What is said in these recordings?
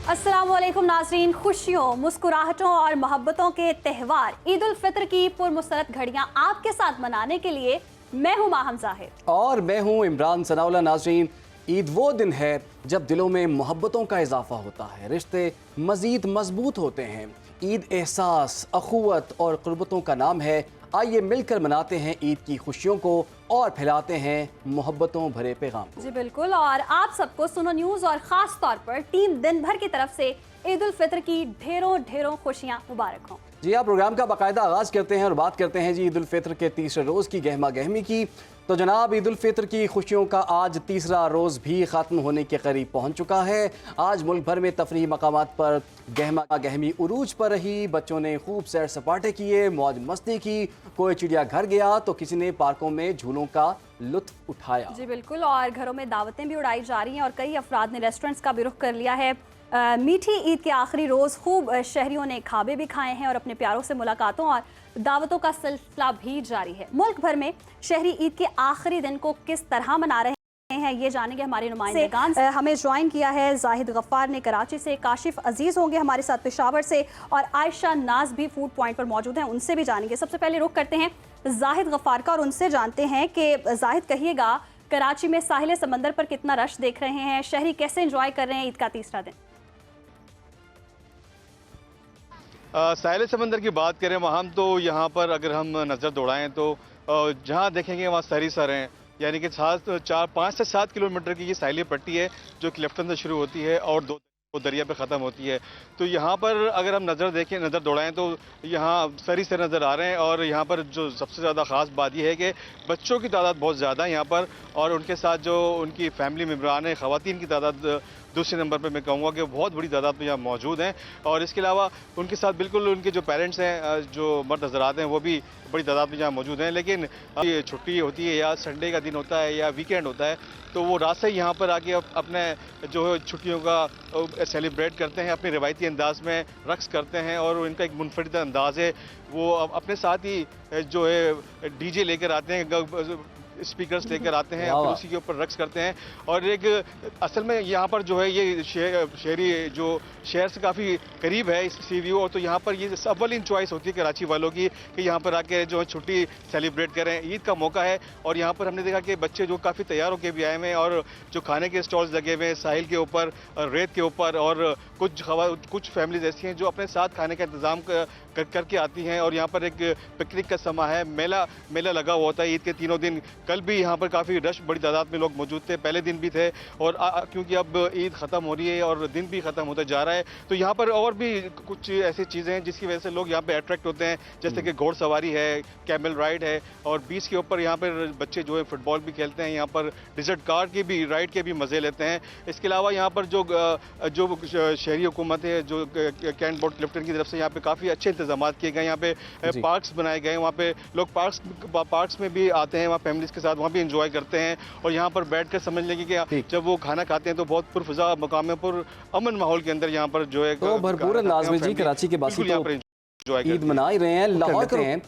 अस्सलामुअलैकुम नाज़रीन, खुशियों, मुस्कुराहटों और मोहब्बतों के त्यौहार ईद उल फित्र की पुरमसरत घड़ियां आपके साथ मनाने के लिए मैं हूं माहम ज़ाहिर और मैं हूं इमरान सनाउल्लाह। नाज़रीन, ईद वो दिन है जब दिलों में मोहब्बतों का इजाफा होता है, रिश्ते मज़ीद मजबूत होते हैं। ईद एहसास, अखुवत और क़ुर्बतों का नाम है। आइए मिलकर मनाते हैं ईद की खुशियों को और फैलाते हैं मोहब्बतों भरे पैगाम। जी बिल्कुल, और आप सबको सुनो न्यूज़ और ख़ास तौर पर टीम दिन भर की तरफ से ईद उल फित्र की ढेरों ढेरों खुशियाँ मुबारक हों। जी हाँ, प्रोग्राम का बाकायदा आगाज़ करते हैं और बात करते हैं जी ईद उल फित्र के तीसरे रोज़ की गहमा गहमी की। तो जनाब, ईद उल फित्र की खुशियों का आज तीसरा रोज़ भी ख़त्म होने के करीब पहुँच चुका है। आज मुल्क भर में तफरीही मकामात पर गहमा गहमी उरूज पर रही। बच्चों ने खूब सैर सपाटे किए, मौज मस्ती की। कोई चिड़ियाघर गया तो किसी ने पार्कों में झूलों का लुत्फ उठाया। जी बिल्कुल, और घरों में दावतें भी उड़ाई जा रही हैं और कई अफराद ने रेस्टोरेंट्स का भी रुख कर लिया है। मीठी ईद के आखिरी रोज़ खूब शहरियों ने खाबे भी खाए हैं और अपने प्यारों से मुलाकातों और दावतों का सिलसिला भी जारी है। मुल्क भर में शहरी ईद के आखिरी दिन को किस तरह मना रहे हैं, ये जानेंगे हमारे नुमाइंदगान से। हमें ज्वाइन किया है जाहिद गफ्फार ने कराची से, काशिफ अजीज़ होंगे हमारे साथ पेशावर से, और आयशा नाज भी फूड पॉइंट पर मौजूद हैं, उनसे भी जानेंगे। सबसे पहले रुख करते हैं जाहिद गफ्फार का और उनसे जानते हैं कि जाहिद, कहिएगा कराची में साहिल समंदर पर कितना रश देख रहे हैं, शहरी कैसे एंजॉय कर रहे हैं ईद का तीसरा दिन? साहिल समंदर की बात करें वहाँ, तो यहाँ पर अगर हम नज़र दौड़ाएं तो जहाँ देखेंगे वहाँ सारी सर हैं, यानी कि 5 से 7 किलोमीटर की ये साहिली पट्टी है जो क्लिफ्टन से शुरू होती है और दो दरिया पे ख़त्म होती है। तो यहाँ पर अगर हम नज़र दौड़ाएं तो यहाँ सरी से नज़र आ रहे हैं। और यहाँ पर जो सबसे ज़्यादा ख़ास बात यह है कि बच्चों की तादाद बहुत ज़्यादा है यहाँ पर, और उनके साथ जो उनकी फैमिली मेम्बरान है, ख़वातीन की तादाद दूसरे नंबर पे मैं कहूँगा कि बहुत बड़ी तादाद में यहाँ मौजूद हैं। और इसके अलावा उनके साथ बिल्कुल उनके जो पेरेंट्स हैं, जो मर्द हज़रात हैं, वो भी बड़ी तादाद में यहाँ मौजूद हैं। लेकिन ये छुट्टी होती है या संडे का दिन होता है या वीकेंड होता है, तो वो रात से यहाँ पर आके अपने जो छुट्टियों का सेलिब्रेट करते हैं, अपने रिवायती अंदाज में रक्स करते हैं। और इनका एक मुनफरिद अंदाज़ है, वो अपने साथ ही जो है डीजे लेकर आते हैं, स्पीकर्स लेकर आते हैं, फिर उसी के ऊपर रक्स करते हैं। और एक असल में यहाँ पर जो है ये शहरी जो शहर से काफ़ी करीब है इस सी व्यू, और तो यहाँ पर ये अव्वलिन चॉइस होती है कराची वालों की कि यहाँ पर आके जो है छुट्टी सेलिब्रेट करें। ईद का मौका है और यहाँ पर हमने देखा कि बच्चे जो काफ़ी तैयार होकर भी आए हुए हैं, और जो खाने के स्टॉल्स लगे हुए हैं साहिल के ऊपर, रेत के ऊपर, और कुछ फैमिलीज ऐसी हैं जो अपने साथ खाने का इंतज़ाम करके आती हैं। और यहाँ पर एक पिकनिक का समा है, मेला लगा हुआ होता है ईद के तीनों दिन। कल भी यहाँ पर काफ़ी रश, बड़ी तादाद में लोग मौजूद थे, पहले दिन भी थे। और क्योंकि अब ईद ख़त्म हो रही है और दिन भी ख़त्म होता जा रहा है, तो यहाँ पर और भी कुछ ऐसी चीज़ें हैं जिसकी वजह से लोग यहाँ पे अट्रैक्ट होते हैं, जैसे कि घोड़सवारी है, कैमल राइड है, और बीच के ऊपर यहाँ पर बच्चे जो है फुटबॉल भी खेलते हैं, यहाँ पर डिजर्ट कार की भी राइड के भी मज़े लेते हैं। इसके अलावा यहाँ पर जो शहरी हुकूमत है, जो कैंट बोर्ड क्लिफ्टन की तरफ से यहाँ पे काफ़ी अच्छे इंतजाम किए गए, यहाँ पे पार्क्स बनाए गए, वहाँ पे लोग पार्क्स में भी आते हैं, वहाँ फैमिलीज के साथ वहाँ भी इंजॉय करते हैं। और यहाँ पर बैठकर समझ लेंगे कि जब वो खाना खाते हैं तो बहुत पुरफिजा मकाम में, पुर अमन माहौल के अंदर यहाँ पर जो है तो भरपूर अंदाज में जी कराची के बासी तो ईद मना ही रहे हैं। लाहौर के हैं,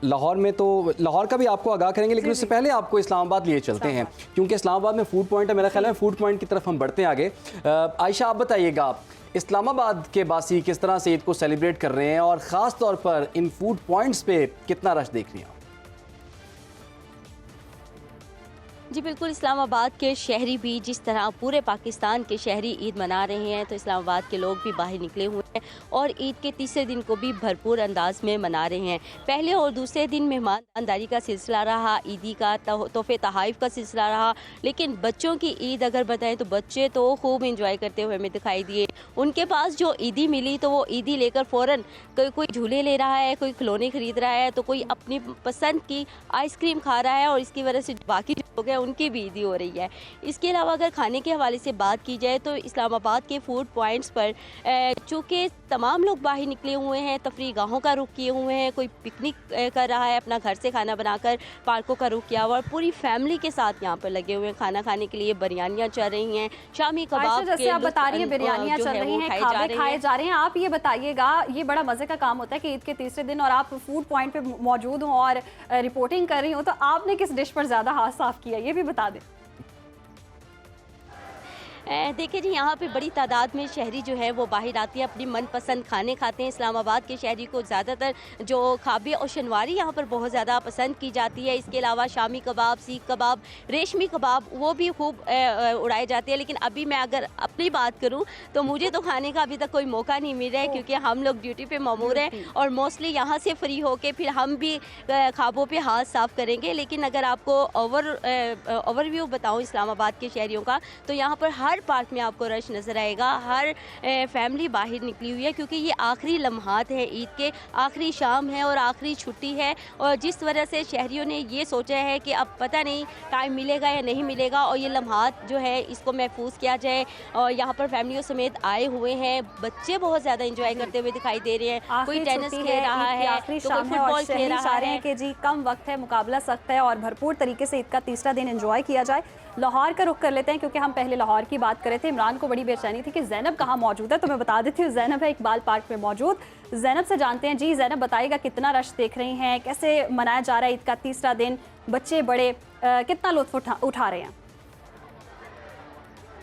लाहौर में तो लाहौर का भी आपको आगाह करेंगे, लेकिन उससे पहले आपको इस्लामाबाद लिए चलते हैं, क्योंकि इस्लामाबाद में फूड पॉइंट है। मेरा ख्याल है फूड पॉइंट की तरफ हम बढ़ते हैं आगे। आयशा, आप बताइएगा इस्लामाबाद के बासी किस तरह से ईद को सेलिब्रेट कर रहे हैं और ख़ास तौर पर इन फूड पॉइंट्स पे कितना रश देख रही हैं? जी बिल्कुल, इस्लामाबाद के शहरी भी जिस तरह पूरे पाकिस्तान के शहरी ईद मना रहे हैं, तो इस्लामाबाद के लोग भी बाहर निकले हुए हैं और ईद के तीसरे दिन को भी भरपूर अंदाज में मना रहे हैं। पहले और दूसरे दिन मेहमानदारी का सिलसिला रहा, ईदी का तोहफे तहाइफ का सिलसिला रहा, लेकिन बच्चों की ईद अगर बताएं तो बच्चे तो खूब इंजॉय करते हुए हमें दिखाई दिए। उनके पास जो ईदी मिली तो वो ईदी लेकर फ़ौरन कोई झूले ले रहा है, कोई खिलौने खरीद रहा है, तो कोई अपनी पसंद की आइसक्रीम खा रहा है, और इसकी वजह से बाकी जो लोग हैं उनकी भी ईदी हो रही है। इसके अलावा अगर खाने के हवाले से बात की जाए तो इस्लामाबाद के फूड पॉइंट्स पर चूँकि तमाम लोग बाहर निकले हुए हैं, तफरी गाहों का रुख किए हुए हैं, कोई पिकनिक कर रहा है, अपना घर से खाना बनाकर पार्कों का रुख किया हुआ, और पूरी फैमिली के साथ यहाँ पर लगे हुए हैं खाना खाने के लिए। बिरयानियाँ चल रही हैं, शामी कबाब जैसे आप बता रही हैं, बिरयानियाँ चल रही हैं, खाए जा रहे हैं। आप ये बताइएगा, ये बड़ा मज़े का काम होता है कि ईद के तीसरे दिन और आप फूड पॉइंट पे मौजूद हो और रिपोर्टिंग कर रही हो, तो आपने किस डिश पर ज़्यादा हाथ साफ किया, ये भी बता दें। देखिए जी, यहाँ पे बड़ी तादाद में शहरी जो है वो बाहर आती है, अपनी मनपसंद खाने खाते हैं। इस्लामाबाद के शहरी को ज़्यादातर जो खाबे और शनवारी यहाँ पर बहुत ज़्यादा पसंद की जाती है। इसके अलावा शामी कबाब, सीख कबाब, रेशमी कबाब वो भी खूब उड़ाए जाते हैं। लेकिन अभी मैं अगर अपनी बात करूँ तो मुझे तो खाने का अभी तक कोई मौका नहीं मिल रहा है, क्योंकि हम लोग ड्यूटी पे मामूर हैं और मोस्टली यहाँ से फ्री होके फिर हम भी खाबों पे हाथ साफ़ करेंगे। लेकिन अगर आपको ओवरव्यू बताऊँ इस्लामाबाद के शहरियों का, तो यहाँ पर हर पार्क में आपको रश नज़र आएगा। हर फैमिली बाहर निकली हुई है, क्योंकि ये आखिरी लम्हात है, ईद के आखिरी शाम है और आखिरी छुट्टी है। और जिस वजह से शहरियों ने ये सोचा है कि अब पता नहीं टाइम मिलेगा या नहीं मिलेगा, और ये लम्हात जो है इसको महफूज किया जाए। और यहाँ पर फैमिलियों समेत आए हुए हैं, बच्चे बहुत ज़्यादा इंजॉय करते हुए दिखाई दे रहे हैं। कोई टेनिस खेल रहा है, तो कोई फुटबॉल खेल रहा है। कि जी कम वक्त है, मुकाबला सख्त है और भरपूर तरीके से ईद का तीसरा दिन एंजॉय किया जाए। लाहौर का रुख कर लेते हैं, क्योंकि हम पहले लाहौर की बात कर रहे थे। इमरान को बड़ी बेचैनी थी कि ज़ैनब कहाँ मौजूद है, तो मैं बता देती हूँ ज़ैनब है इकबाल पार्क में मौजूद। ज़ैनब से जानते हैं। जी ज़ैनब, बताइएगा कितना रश देख रही हैं, कैसे मनाया जा रहा है ईद का तीसरा दिन, बच्चे बड़े कितना लुत्फ उठा रहे हैं?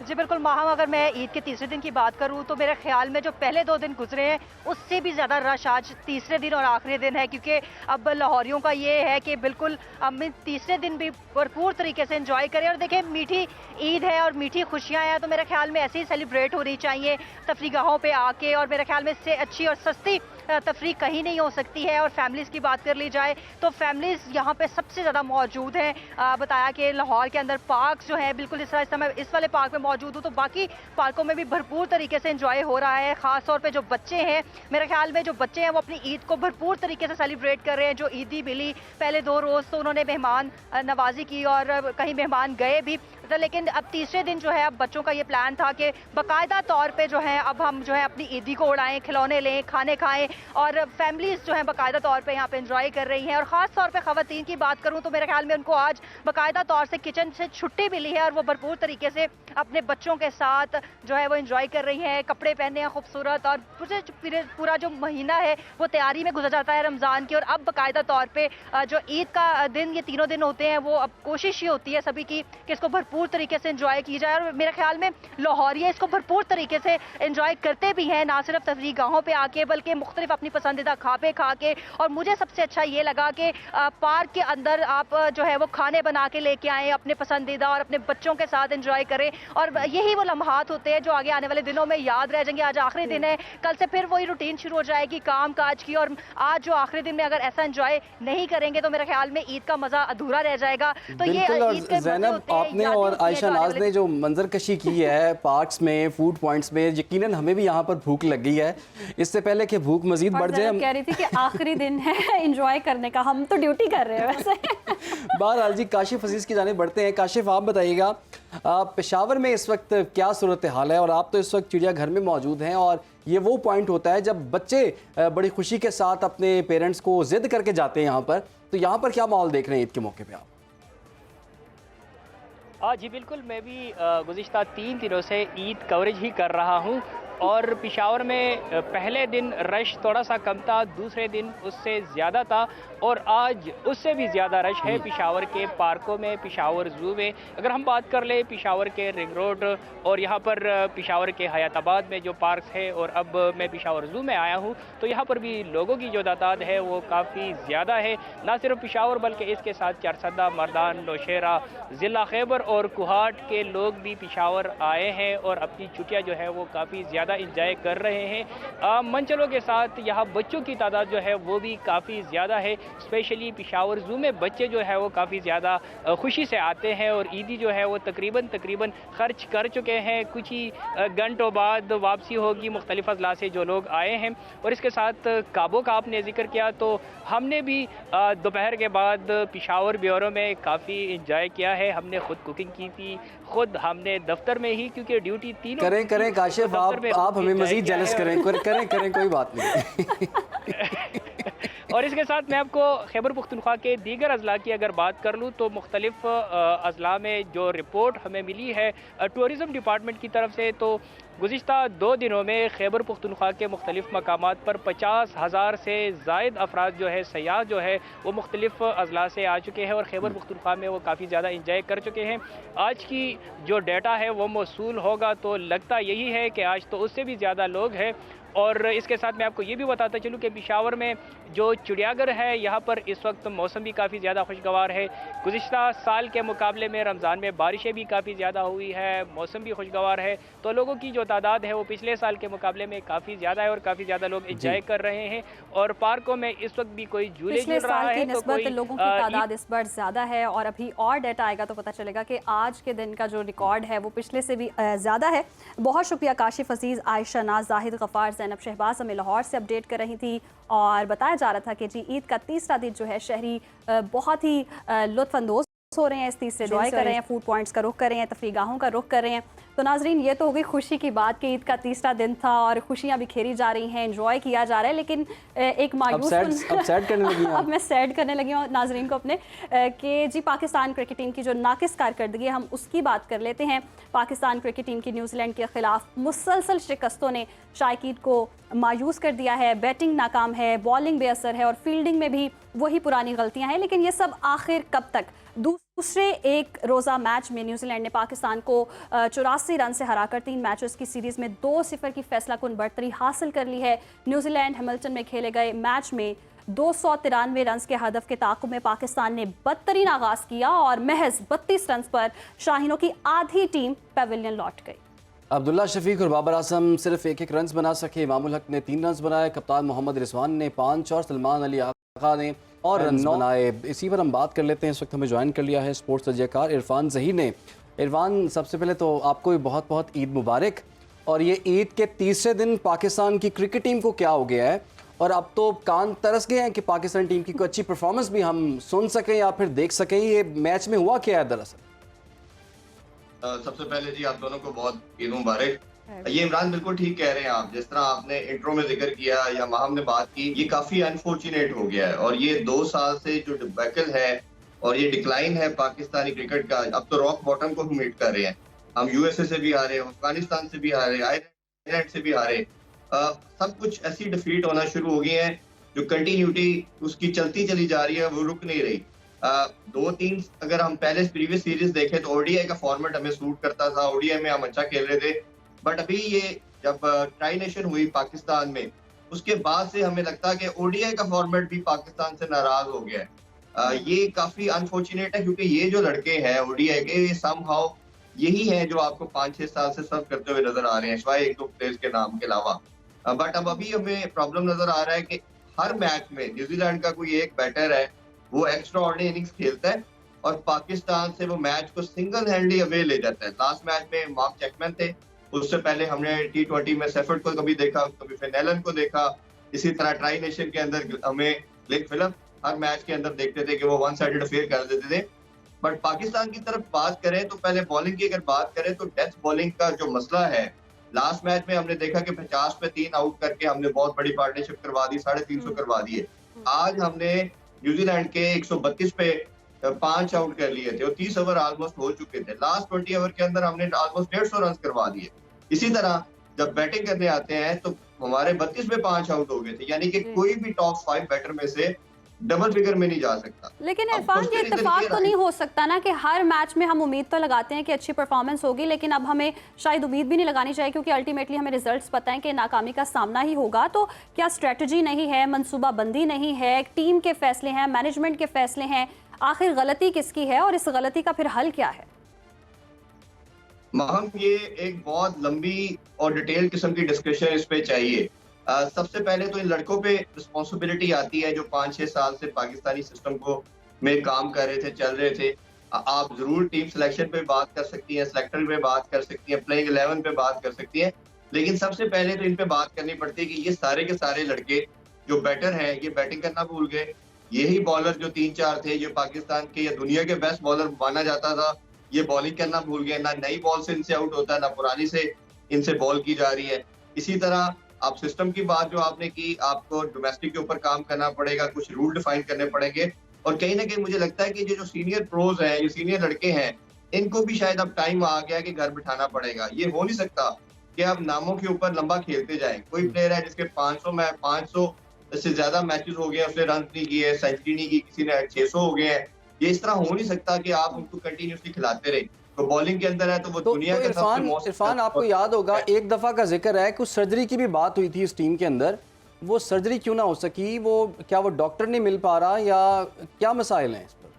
जी बिल्कुल माहम, अगर मैं ईद के तीसरे दिन की बात करूं तो मेरे ख्याल में जो पहले 2 दिन गुजरे हैं उससे भी ज़्यादा रश आज तीसरे दिन और आखिरी दिन है। क्योंकि अब लाहौरियों का ये है कि बिल्कुल हम तीसरे दिन भी भरपूर तरीके से एंजॉय करें। और देखिए, मीठी ईद है और मीठी खुशियाँ हैं, तो मेरे ख्याल में ऐसे ही सेलिब्रेट होनी चाहिए तफरीगाहों पर आके। और मेरे ख्याल में इससे अच्छी और सस्ती तफरीक कहीं नहीं हो सकती है। और फैमिलीज़ की बात कर ली जाए तो फैमिलीज़ यहाँ पे सबसे ज़्यादा मौजूद हैं। बताया कि लाहौर के अंदर पार्क जो है बिल्कुल इस समय इस वाले पार्क में मौजूद हूँ, तो बाकी पार्कों में भी भरपूर तरीके से एंजॉय हो रहा है। ख़ास तौर पे जो बच्चे हैं, मेरे ख्याल में जो बच्चे हैं वो अपनी ईद को भरपूर तरीके से सेलिब्रेट कर रहे हैं। जो ईदी मिली पहले 2 रोज़ तो उन्होंने मेहमान नवाजी की और कहीं मेहमान गए भी, लेकिन अब तीसरे दिन जो है अब बच्चों का ये प्लान था कि बाकायदा तौर पे जो है अब हम जो है अपनी ईदी को उड़ाएं, खिलौने लें, खाने खाएं। और फैमिलीज़ जो है बाकायदा तौर पे यहाँ पे एंजॉय कर रही हैं। और ख़ास तौर पे ख़वातीन की बात करूँ तो मेरे ख्याल में उनको आज बाकायदा तौर से किचन से छुट्टी मिली है और वो भरपूर तरीके से अपने बच्चों के साथ जो है वो एंजॉय कर रही हैं। कपड़े पहने हैं खूबसूरत, और पूरा जो महीना है वो तैयारी में गुजर जाता है रमज़ान की। और अब बाकायदा तौर पर जो ईद का दिन, ये तीनों दिन होते हैं, वो अब कोशिश ये होती है सभी की कि इसको भरपूर तरीके से एंजॉय की जाए। और मेरे ख्याल में लाहौरिया इसको भरपूर तरीके से एंजॉय करते भी हैं, ना सिर्फ तफरीह गाहों पे आके बल्कि मुख्तलिफ अपनी पसंदीदा खापे खा के। और मुझे सबसे अच्छा ये लगा कि पार्क के अंदर आप जो है वो खाने बना के लेके आएँ अपने पसंदीदा, और अपने बच्चों के साथ एंजॉय करें। और यही वो लम्हात होते हैं जो आगे आने वाले दिनों में याद रह जाएंगे। आज आखिरी दिन है, कल से फिर वही रूटीन शुरू हो जाएगी काम काज की। और आज जो आखिरी दिन में अगर ऐसा एंजॉय नहीं करेंगे तो मेरे ख्याल में ईद का मजा अधूरा रह जाएगा। तो ये ईद के ज़ैनब, आपने और आयशा नाज ने जो मंजर कशी की है पार्क्स में, फूड पॉइंट्स में, यकीनन हमें भी यहाँ पर भूख लग गई है। इससे पहले कि भूख मजीद बढ़ जाए, कह रही थी कि आखिरी दिन है एंजॉय करने का, हम तो ड्यूटी कर रहे हैं वैसे। बहरहाल जी, काशिफ अजीज़ की जानिब बढ़ते हैं। काशिफ, आप बताइएगा पेशावर में इस वक्त क्या सूरत हाल है? और आप तो इस वक्त चिड़ियाघर में मौजूद हैं, और ये वो पॉइंट होता है जब बच्चे बड़ी खुशी के साथ अपने पेरेंट्स को जिद करके जाते हैं यहाँ पर। तो यहाँ पर क्या माहौल देख रहे हैं ईद के मौके पर आप? जी बिल्कुल, मैं भी गुज़िश्ता 3 दिनों से ईद कवरेज ही कर रहा हूँ। और पेशावर में पहले दिन रश थोड़ा सा कम था, दूसरे दिन उससे ज़्यादा था, और आज उससे भी ज़्यादा रश है पेशावर के पार्कों में, पेशावर ज़ू में। अगर हम बात कर ले पेशावर के रिंग रोड और यहाँ पर पेशावर के हयाताबाद में जो पार्क्स है, और अब मैं पेशावर ज़ू में आया हूँ, तो यहाँ पर भी लोगों की जो तादाद है वो काफ़ी ज़्यादा है। ना सिर्फ पेशावर बल्कि इसके साथ चारसदा, मर्दान, नौशेरा, ज़िला खैबर और कुहाट के लोग भी पेशावर आए हैं और अपनी छुट्टियाँ जो है वो काफ़ी ज़्यादा इंजॉय कर रहे हैं। मंचलों के साथ यहाँ बच्चों की तादाद जो है वो भी काफ़ी ज़्यादा है। स्पेशली पेशावर ज़ू में बच्चे जो है वो काफ़ी ज़्यादा खुशी से आते हैं, और ईदी जो है वो तकरीबन खर्च कर चुके हैं। कुछ ही घंटों बाद वापसी होगी मुख्तलिफ अजला से जो लोग आए हैं। और इसके साथ काबो का आपने जिक्र किया, तो हमने भी दोपहर के बाद पेशावर ब्यूरो में काफ़ी इंजॉय किया है। हमने ख़ुद कुकिंग की थी, ख़ुद हमने दफ्तर में ही, क्योंकि ड्यूटी तीनों करें काशिफ, आप हमें मज़ीद जेलस करें कोई बात नहीं। और इसके साथ मैं आपको खैबर पुख्तनख्वा के दीगर अजला की अगर बात कर लूँ तो मुख्तलिफ अजला में जो रिपोर्ट हमें मिली है टूरिज़म डिपार्टमेंट की तरफ से, तो गुज़िश्ता 2 दिनों में खैबर पुख्तनख्वा के मुख्तलिफ़ मकामात पर 50,000 से ज़ायद अफराद जो है, सयाह जो है वो मुख्तलिफ़ अज़ला से आ चुके हैं और खैबर पुख्तनख्वा में वो काफ़ी ज़्यादा इंजॉय कर चुके हैं। आज की जो डेटा है वो मौसूल होगा तो लगता यही है कि आज तो उससे भी ज़्यादा लोग हैं। और इसके साथ मैं आपको ये भी बताता चलूँ कि पेशावर में जो चिड़ियाघर है यहाँ पर इस वक्त मौसम भी काफ़ी ज़्यादा खुशगवार है। गुज़िश्ता साल के मुकाबले में रमज़ान में बारिशें भी काफ़ी ज़्यादा हुई है, मौसम भी खुशगवार है, तो लोगों की जो तादाद है वो पिछले साल के मुकाबले में काफ़ी ज़्यादा है और काफ़ी ज़्यादा लोग इंजॉय कर रहे हैं। और पार्कों में इस वक्त भी कोई झूले पिछले झूल रहा साल की है तो निस्बत कोई लोगों की तादाद इस बार ज़्यादा है और अभी और डाटा आएगा तो पता चलेगा कि आज के दिन का जो रिकॉर्ड है वो पिछले से भी ज़्यादा है। बहुत शुक्रिया काशिफ अजीज़, आयशा नाज, जाहिद गफ़ार, ज़ैनब शहबाज हमें लाहौर से अपडेट कर रही थी। और बताया जा रहा था कि जी ईद का तीसरा दिन जो है शहरी बहुत ही लुत्फ़अंदोज़ हो रहे हैं, इस तीसरे दिन कर रहे हैं, फूड पॉइंट्स का रुख कर रहे हैं, तफरीगाहों का रुख कर रहे हैं। तो नाजरीन ये तो हो गई खुशी की बात कि ईद का तीसरा दिन था और खुशियां बिखेरी जा रही हैं, एंजॉय किया जा रहा है। लेकिन एक मायूस अब मैं सैड करने लगी हूँ नाजरीन को अपने कि जी पाकिस्तान क्रिकेट टीम की जो नाकिस कारकर्दगी है हम उसकी बात कर लेते हैं। पाकिस्तान क्रिकेट टीम की न्यूजीलैंड के खिलाफ मुसलसल शिकस्तों ने शायकीन को मायूस कर दिया है। बैटिंग नाकाम है, बॉलिंग बेअसर है और फील्डिंग में भी वही पुरानी गलतियां हैं। लेकिन ये सब आखिर कब तक? दूसरे एक रोज़ा मैच में न्यूजीलैंड ने पाकिस्तान को 84 रन से हराकर 3 मैचेस की सीरीज़ में 2-0 की फैसलाकुन बढ़तरी हासिल कर ली है। न्यूजीलैंड हैमिल्टन में खेले गए मैच में 293 रन के हदफ के ताक़ुब में पाकिस्तान ने बदतरीन आगाज़ किया और महज 32 रन पर शाहीनों की आधी टीम पेविलियन लौट गई। अब्दुल्ला शफीक और बाबर आजम सिर्फ एक रन बना सके। इमामुल हक ने 3 रन बनाए, कप्तान मोहम्मद रिजवान ने 5 और सलमान अली आगा ने और रन बनाए। इसी पर हम बात कर लेते हैं। इस वक्त हमें ज्वाइन कर लिया है स्पोर्ट्स तजज़ियाकार इरफान ज़ही ने। इरफान, सबसे पहले तो आपको भी बहुत बहुत ईद मुबारक। और ये ईद के तीसरे दिन पाकिस्तान की क्रिकेट टीम को क्या हो गया है और अब तो कान तरस गए हैं कि पाकिस्तान टीम की कोई अच्छी परफॉर्मेंस भी हम सुन सकें या फिर देख सकें। ये मैच में हुआ क्या है दरअसल? सबसे पहले जी आप दोनों को बहुत ईद मुबारक। ये इमरान बिल्कुल ठीक कह रहे हैं आप, जिस तरह आपने इंट्रो में जिक्र किया या माहम ने बात की, ये काफी अनफॉर्चुनेट हो गया है। और ये 2 साल से जो डिबैकल है और ये डिक्लाइन है पाकिस्तानी क्रिकेट का, अब तो रॉक बॉटम को हम मीट कर रहे हैं। हम यूएसए से भी हारे, अफगानिस्तान से भी हारे, आयरलैंड से भी हारे, सब कुछ ऐसी डिफीट होना शुरू हो गई है जो कंटिन्यूटी उसकी चलती चली जा रही है, वो रुक नहीं रही। 2-3 अगर हम पहले प्रीवियस सीरीज देखें तो ओडीआई का फॉर्मेट हमें सूट करता था, ओडीआई में हम अच्छा खेल रहे थे। बट अभी ये जब ट्राई नेशन हुई पाकिस्तान में, उसके बाद से हमें लगता है कि ओडीआई का फॉर्मेट भी पाकिस्तान से नाराज हो गया है। ये काफी अनफॉर्चुनेट है क्योंकि ये जो लड़के हैं ओडीआई के, ये समहाउ यही है जो आपको 5-6 साल से सर्व करते हुए नजर आ रहे हैं, सिवाय 1-2 प्लेयर्स के नाम के अलावा। बट अब अभी हमें प्रॉब्लम नजर आ रहा है कि हर मैच में न्यूजीलैंड का कोई एक बैटर है, वो एक्स्ट्रा ऑर्डिनरी इनिंग्स खेलता है और पाकिस्तान से वो मैच को सिंगल हैंडली अवे ले जाता है। लास्ट मैच में मार्क चैपमैन थे, उससे पहले हमने T20 में सेफर्ड को कभी देखा, कभी फिनेलन को देखा। इसी तरह ट्राई नेशन के अंदर हमें ग्लेन फिलिप हर मैच के अंदर देखते थे कि वो वन साइडेड अफेयर कर देते थे। बट पाकिस्तान की तरफ बात करें तो पहले बॉलिंग की अगर बात करें तो डेथ बॉलिंग का जो मसला है, लास्ट मैच में हमने देखा कि 50 पे 3 आउट करके हमने बहुत बड़ी पार्टनरशिप करवा दी, 350 करवा दिए। आज हमने न्यूजीलैंड के 132 पे 5 आउट कर लिए थे और 30 ओवर ऑलमोस्ट हो चुके थे। लास्ट 20 ओवर के अंदर हमने ऑलमोस्ट 150 रन करवा दिए। इसी तरह जब बैटिंग करने आते हैं तो हमारे 32 में 5 आउट हो गए थे, यानी कि कोई भी टॉप 5 बैटर में से डबल फिगर में नहीं जा सकता। लेकिन इरफान, ये इत्तेफाक तो नहीं हो सकता ना कि हर मैच में हम उम्मीद तो लगाते हैं कि अच्छी परफॉर्मेंस होगी, लेकिन अब हमें शायद उम्मीद भी नहीं लगानी चाहिए क्योंकि अल्टीमेटली हमें रिजल्ट्स पता है कि नाकामी का सामना ही होगा। तो क्या स्ट्रेटजी नहीं है, मनसूबाबंदी नहीं है, टीम के फैसले हैं, मैनेजमेंट के फैसले हैं? आखिर गलती किसकी है और इस गलती का फिर हल क्या है? महम, ये एक बहुत लंबी और डिटेल किस्म की डिस्कशन इस पे चाहिए। सबसे पहले तो इन लड़कों पे रिस्पॉन्सिबिलिटी आती है जो 5-6 साल से पाकिस्तानी सिस्टम को में काम कर रहे थे, चल रहे थे। आप जरूर टीम सिलेक्शन पे बात कर सकती हैं, सिलेक्टर पे बात कर सकती हैं, प्लेइंग 11 पे बात कर सकती हैं, लेकिन सबसे पहले तो इन पे बात करनी पड़ती है कि ये सारे के सारे लड़के जो बैटर हैं ये बैटिंग करना भूल गए। यही बॉलर जो 3-4 थे जो पाकिस्तान के या दुनिया के बेस्ट बॉलर माना जाता था, ये बॉलिंग करना भूल गए। ना नई बॉल से इनसे आउट होता है, ना पुरानी से इनसे बॉल की जा रही है। इसी तरह आप सिस्टम की बात जो आपने की, आपको डोमेस्टिक के ऊपर काम करना पड़ेगा, कुछ रूल डिफाइन करने पड़ेंगे। और कहीं ना कहीं मुझे लगता है कि जो सीनियर प्रोज हैं, जो सीनियर लड़के हैं, इनको भी शायद अब टाइम आ गया कि घर बिठाना पड़ेगा। ये हो नहीं सकता कि आप नामों के ऊपर लंबा खेलते जाएं। कोई प्लेयर है जिसके 500 से ज्यादा मैचेस हो गए हैं, उसने रन नहीं किए, सेंचुरी नहीं की, किसी ने 600 हो गए हैं। ये इस तरह हो नहीं सकता कि आप उनको कंटिन्यूसली खिलाते रहे। तो बॉलिंग के अंदर है तो वो दुनिया के सबसे मोस्ट इरफान आपको याद होगा एक दफा का जिक्र है कुछ सर्जरी की भी बात हुई थी इस टीम के अंदर, वो सर्जरी क्यों ना हो सकी, क्या वो डॉक्टर नहीं मिल पा रहा या क्या मसाइल हैं इस पर?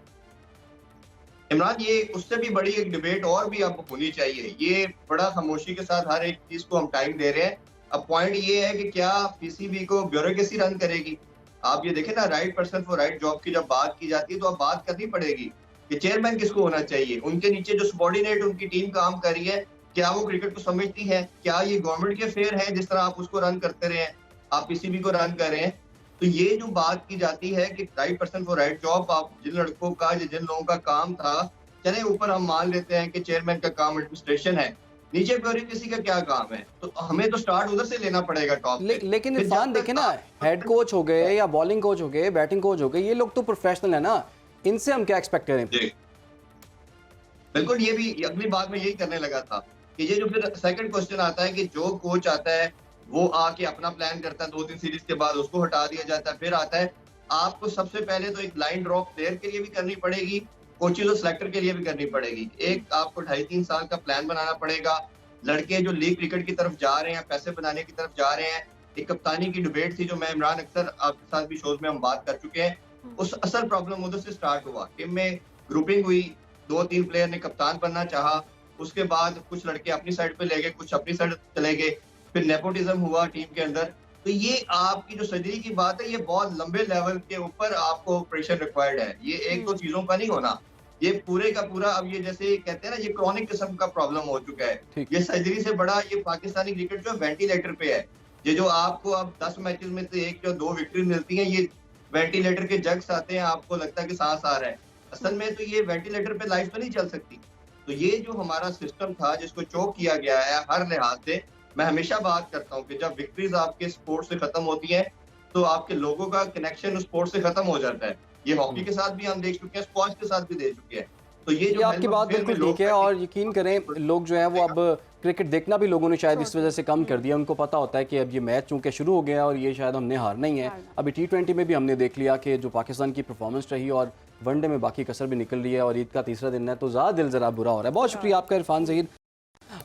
इमरान, ये उससे भी बड़ी एक डिबेट और भी अब होनी चाहिए। ये बड़ा खामोशी के साथ हर एक चीज को हम टाइम दे रहे हैं। अब पॉइंट ये है कि क्या पीसीबी को ब्यूरोक्रेसी रन करेगी? आप ये देखें ना, right person for right job की जब बात की जाती है तो अब बात करनी पड़ेगी कि चेयरमैन किसको होना चाहिए, उनके नीचे जो सबॉर्डिनेट उनकी टीम काम कर रही है, क्या वो क्रिकेट को समझती है? क्या ये गवर्नमेंट के फेयर है जिस तरह आप उसको रन करते रहे हैं, आप पीसीबी को रन कर रहे हैं? तो ये जो बात की जाती है कि right person for right job, आप जिन लड़कों का या जिन लोगों का काम था, चले ऊपर हम मान लेते हैं कि चेयरमैन का काम एडमिनिस्ट्रेशन है, नीचे ब्यूरोक्रेसी का क्या काम है? तो हमें तो स्टार्ट उधर से लेना पड़ेगा टॉप लेकिन इरफान देखे ना, हेड कोच हो गए या बॉलिंग कोच हो गए, बैटिंग कोच हो गए, ये लोग तो प्रोफेशनल है ना, इनसे हम क्या एक्सपेक्ट करें? बिल्कुल, ये भी अगली बात में यही करने लगा था कि ये जो फिर सेकंड क्वेश्चन आता है कि जो कोच आता है वो आके अपना प्लान करता है, 2-3 सीरीज के बाद उसको हटा दिया जाता है, फिर आता है। आपको सबसे पहले तो एक लाइन ड्रॉप प्लेयर के लिए भी करनी पड़ेगी, कोचेज और सेलेक्टर के लिए भी करनी पड़ेगी। एक आपको 2.5-3 साल का प्लान बनाना पड़ेगा। लड़के जो लीग क्रिकेट की तरफ जा रहे हैं, पैसे बनाने की तरफ जा रहे हैं, एक कप्तानी की डिबेट थी जो मैं इमरान अक्सर आपके साथ भी शोज में हम बात कर चुके हैं। उस असल प्रॉब्लम उधर से स्टार्ट हुआ, टीम में ग्रुपिंग हुई, 2-3 प्लेयर ने कप्तान बनना चाहा, उसके बाद कुछ लड़के अपनी साइड पे ले गए, कुछ अपनी साइड चले गए, फिर नेपोटिज्म हुआ टीम के अंदर। तो ये आपकी जो सर्जरी की बात है, ये बहुत लंबे लेवल के ऊपर आपको ऑपरेशन रिक्वायर्ड है, ये एक दो चीजों का नहीं होना। ये पूरे का पूरा, अब ये जैसे कहते हैं ना, ये क्रॉनिक किस्म का प्रॉब्लम हो चुका है। ये सर्जरी से बड़ा ये पाकिस्तानी क्रिकेट जो वेंटिलेटर पे है, ये जो आपको अब 10 मैचेस में से 1 या 2 विक्ट्री मिलती है, ये वेंटिलेटर के जग्स आते हैं, आपको लगता है कि सांस आ रहा है, असल में तो ये वेंटिलेटर पे लाइफ तो नहीं चल सकती। तो ये जो हमारा सिस्टम था जिसको चोक किया गया है हर लिहाज से, मैं हमेशा बात करता हूँ कि जब विक्ट्रीज आपके स्पोर्ट से खत्म होती है तो आपके लोगों का कनेक्शन उस स्पोर्ट से खत्म हो जाता है। ये हॉकी के साथ भी हम देख चुके हैं, स्क्वॉश के साथ भी देख चुके हैं। तो ये जो आपकी बात बिल्कुल ठीक है, और यकीन करें लोग जो है वो अब क्रिकेट देखना भी लोगों ने शायद इस वजह से कम कर दिया। उनको पता होता है कि अब ये मैच चूंकि शुरू हो गया और ये शायद हमने हारना ही है। अभी T20 में भी हमने देख लिया कि जो पाकिस्तान की परफॉर्मेंस रही और वनडे में बाकी कसर भी निकल रही है और ईद का तीसरा दिन है तो ज़्यादा दिल ज़रा बुरा हो रहा है। बहुत शुक्रिया आपका इरफान ज़हीर,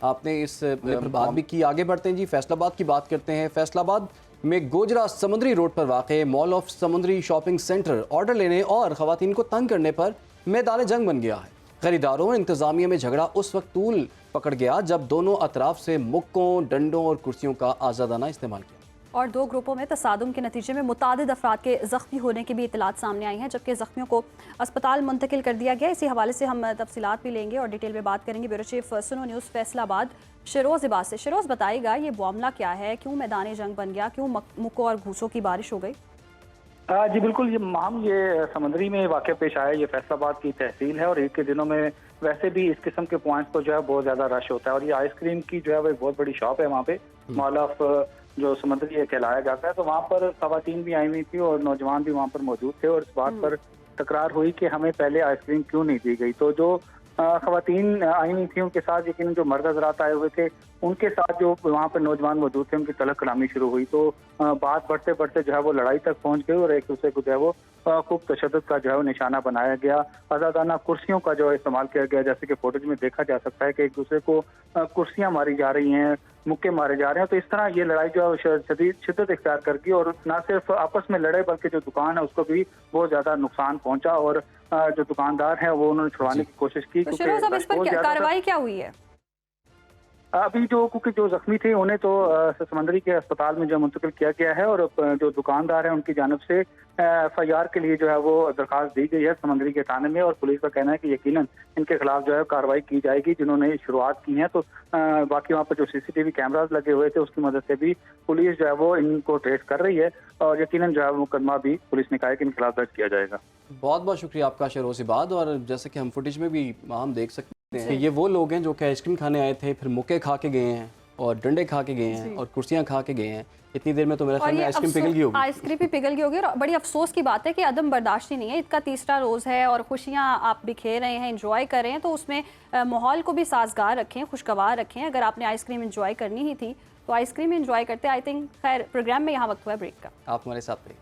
आपने इस पर बात भी की। आगे बढ़ते हैं जी, फैसलाबाद की बात करते हैं। फैसलाबाद में गोजरा समुद्री रोड पर वाक़ मॉल ऑफ समुद्री शॉपिंग सेंटर ऑर्डर लेने और ख़वातीन को तंग करने पर मैदान जंग बन गया है। खरीदारों और इंतज़ामिया में झगड़ा उस वक्त तूल पकड़ गया जब दोनों अतराफ से मुक्कों, डंडों और कुर्सियों का आज़ादाना इस्तेमाल किया और 2 ग्रुपों में तसादुम के नतीजे में मुतादिद अफराद के ज़ख्मी होने की भी इतलात सामने आई हैं, जबकि ज़ख्मियों को अस्पताल मुंतकिल कर दिया गया। इसी हवाले से हम तफसीलात भी लेंगे और डिटेल में बात करेंगे। ब्यूरो चीफ सुनो न्यूज़ फैसलाबाद शिरोज़ इबाद से। शिरोज़, बताइएगा ये मामला क्या है, क्यों मैदान जंग बन गया, क्यों मुक्कों और घूसों की बारिश हो गई? जी बिल्कुल, ये समुद्री में वाक़या पेश आया। ये फैसलाबाद की तहसील है और ईद के दिनों में वैसे भी इस किस्म के पॉइंट्स पर जो है बहुत ज़्यादा रश होता है। और ये आइसक्रीम की जो है वो एक बहुत बड़ी शॉप है वहाँ पे, मॉल ऑफ जो समुद्री कहलाया जाता है। तो वहाँ पर ख़वातीन भी आई हुई थी और नौजवान भी वहाँ पर मौजूद थे और इस बात पर तकरार हुई कि हमें पहले आइसक्रीम क्यों नहीं दी गई। तो जो ख़वातीन आई हुई थी उनके साथ, यकीन जो मर्द हज़रात आए हुए थे उनके साथ जो वहाँ पर नौजवान मौजूद थे उनकी तलक कलामी शुरू हुई। तो बात बढ़ते बढ़ते जो है वो लड़ाई तक पहुँच गई और एक दूसरे को जो है वो खूब तशद्दुद का जो है वो निशाना बनाया गया। आज़ादाना कुर्सियों का जो है इस्तेमाल किया गया, जैसे कि फुटेज में देखा जा सकता है कि एक दूसरे को कुर्सियाँ मारी जा रही हैं, मुक्के मारे जा रहे हैं। तो इस तरह ये लड़ाई जो है शिद्दत इख्तियार कर गई और न सिर्फ आपस में लड़े बल्कि जो दुकान है उसको भी बहुत ज़्यादा नुकसान पहुँचा और जो दुकानदार है वो उन्होंने छुड़वाने की कोशिश की। तो इस पर कार्रवाई क्या हुई है? अभी क्योंकि जो जख्मी थे उन्हें तो समंदरी के अस्पताल में जो मुंतकिल किया गया है और जो दुकानदार है उनकी जानिब से FIR के लिए जो है वो दरखास्त दी गई है समंदरी के थाने में। और पुलिस का कहना है कि यकीनन इनके खिलाफ जो है कार्रवाई की जाएगी जिन्होंने शुरुआत की है। तो बाकी वहाँ पर जो CCTV कैमराज लगे हुए थे उसकी मदद से भी पुलिस जो है वो इनको ट्रेस कर रही है और यकीनन जो है मुकदमा भी पुलिस ने कहा है कि इनके खिलाफ दर्ज किया जाएगा। बहुत बहुत शुक्रिया आपका शिरोज़ इबाद। और जैसे कि हम फुटेज में भी हम देख सकते हैं कि ये वो लोग हैं जो कि आइसक्रीम खाने आए थे, फिर मुक्के खा के गए हैं और डंडे खा के गए हैं और कुर्सियां खा के गए हैं। इतनी देर में तो मेरा ख्याल में आइसक्रीम पिघल गई होगी। आइसक्रीम भी पिघल गई होगी और बड़ी अफसोस की बात है कि अदम बर्दाश्ती नहीं है। इसका तीसरा रोज़ है और खुशियां आप बिखेर रहे हैं, इंजॉय कर रहे हैं, तो उसमें माहौल को भी साजगार रखें, खुशगवार रखें। अगर आपने आइसक्रीम इंजॉय करनी ही थी तो आइसक्रीम इंजॉय करते। आई थिंक खैर प्रोग्राम में यहाँ वक्त हुआ है ब्रेक का। आप हमारे साथ थे।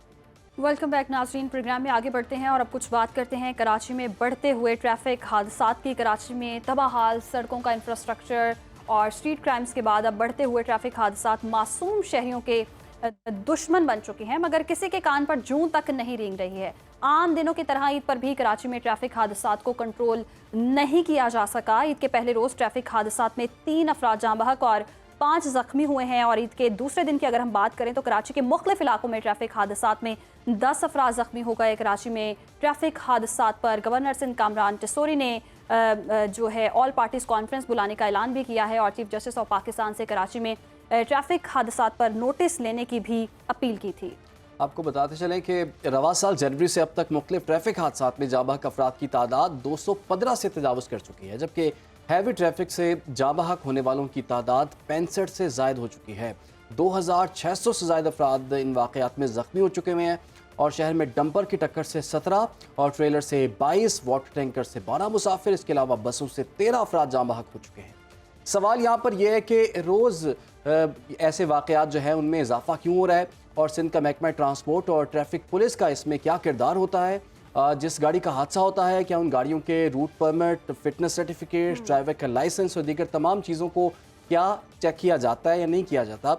वेलकम बैक नाजरीन, प्रोग्राम में आगे बढ़ते हैं और अब कुछ बात करते हैं कराची में बढ़ते हुए ट्रैफिक हादसात की। कराची में तबाहाल सड़कों का इंफ्रास्ट्रक्चर और स्ट्रीट क्राइम्स के बाद अब बढ़ते हुए ट्रैफिक हादसात मासूम शहरियों के दुश्मन बन चुके हैं, मगर किसी के कान पर जूं तक नहीं रेंग रही है। आम दिनों की तरह ईद पर भी कराची में ट्रैफिक हादसात को कंट्रोल नहीं किया जा सका। ईद के पहले रोज़ ट्रैफिक हादसात में 3 अफराद जाँ बहक और 5 जख्मी हुए हैं और ईद के दूसरे दिन की अगर हम बात करें तो कराची के मुख्तलिफ इलाकों में ट्रैफिक हादसात में 10 अफराद जख्मी हो गए। कराची में ट्रैफिक हादसात पर गवर्नर सिंध कामरान टिसोरी ने जो है ऑल पार्टीज कॉन्फ्रेंस बुलाने का ऐलान भी किया है और चीफ जस्टिस ऑफ पाकिस्तान से कराची में ट्रैफिक हादसात पर नोटिस लेने की भी अपील की थी। आपको बताते चलें कि रवा साल जनवरी से अब तक मुख्तलिफ ट्रैफिक हादसात में जाँ बहक अफराद की तादाद 215 से तजावज़ कर चुकी है, जबकि हैवी ट्रैफिक से जाँ बहक होने वालों की तादाद 65 से ज़ायद हो चुकी है। 2600 से ज़ायद अफराद इन वाक़यात में ज़ख्मी हो चुके हुए हैं और शहर में डंपर की टक्कर से 17 और ट्रेलर से 22, वाटर टैंकर से 12 मुसाफिर, इसके अलावा बसों से 13 अफराद जाँ बहक हो चुके हैं। सवाल यहाँ पर यह है कि रोज़ ऐसे वाक़यात जो है उनमें इजाफा क्यों हो रहा है और सिंध का महकमा ट्रांसपोर्ट और ट्रैफिक पुलिस का इसमें क्या किरदार होता है। जिस गाड़ी का हादसा होता है क्या उन गाड़ियों के route permit, fitness certificate, driver का लाइसेंस और दीगर तमाम चीज़ों को क्या चेक किया जाता है या नहीं किया जाता,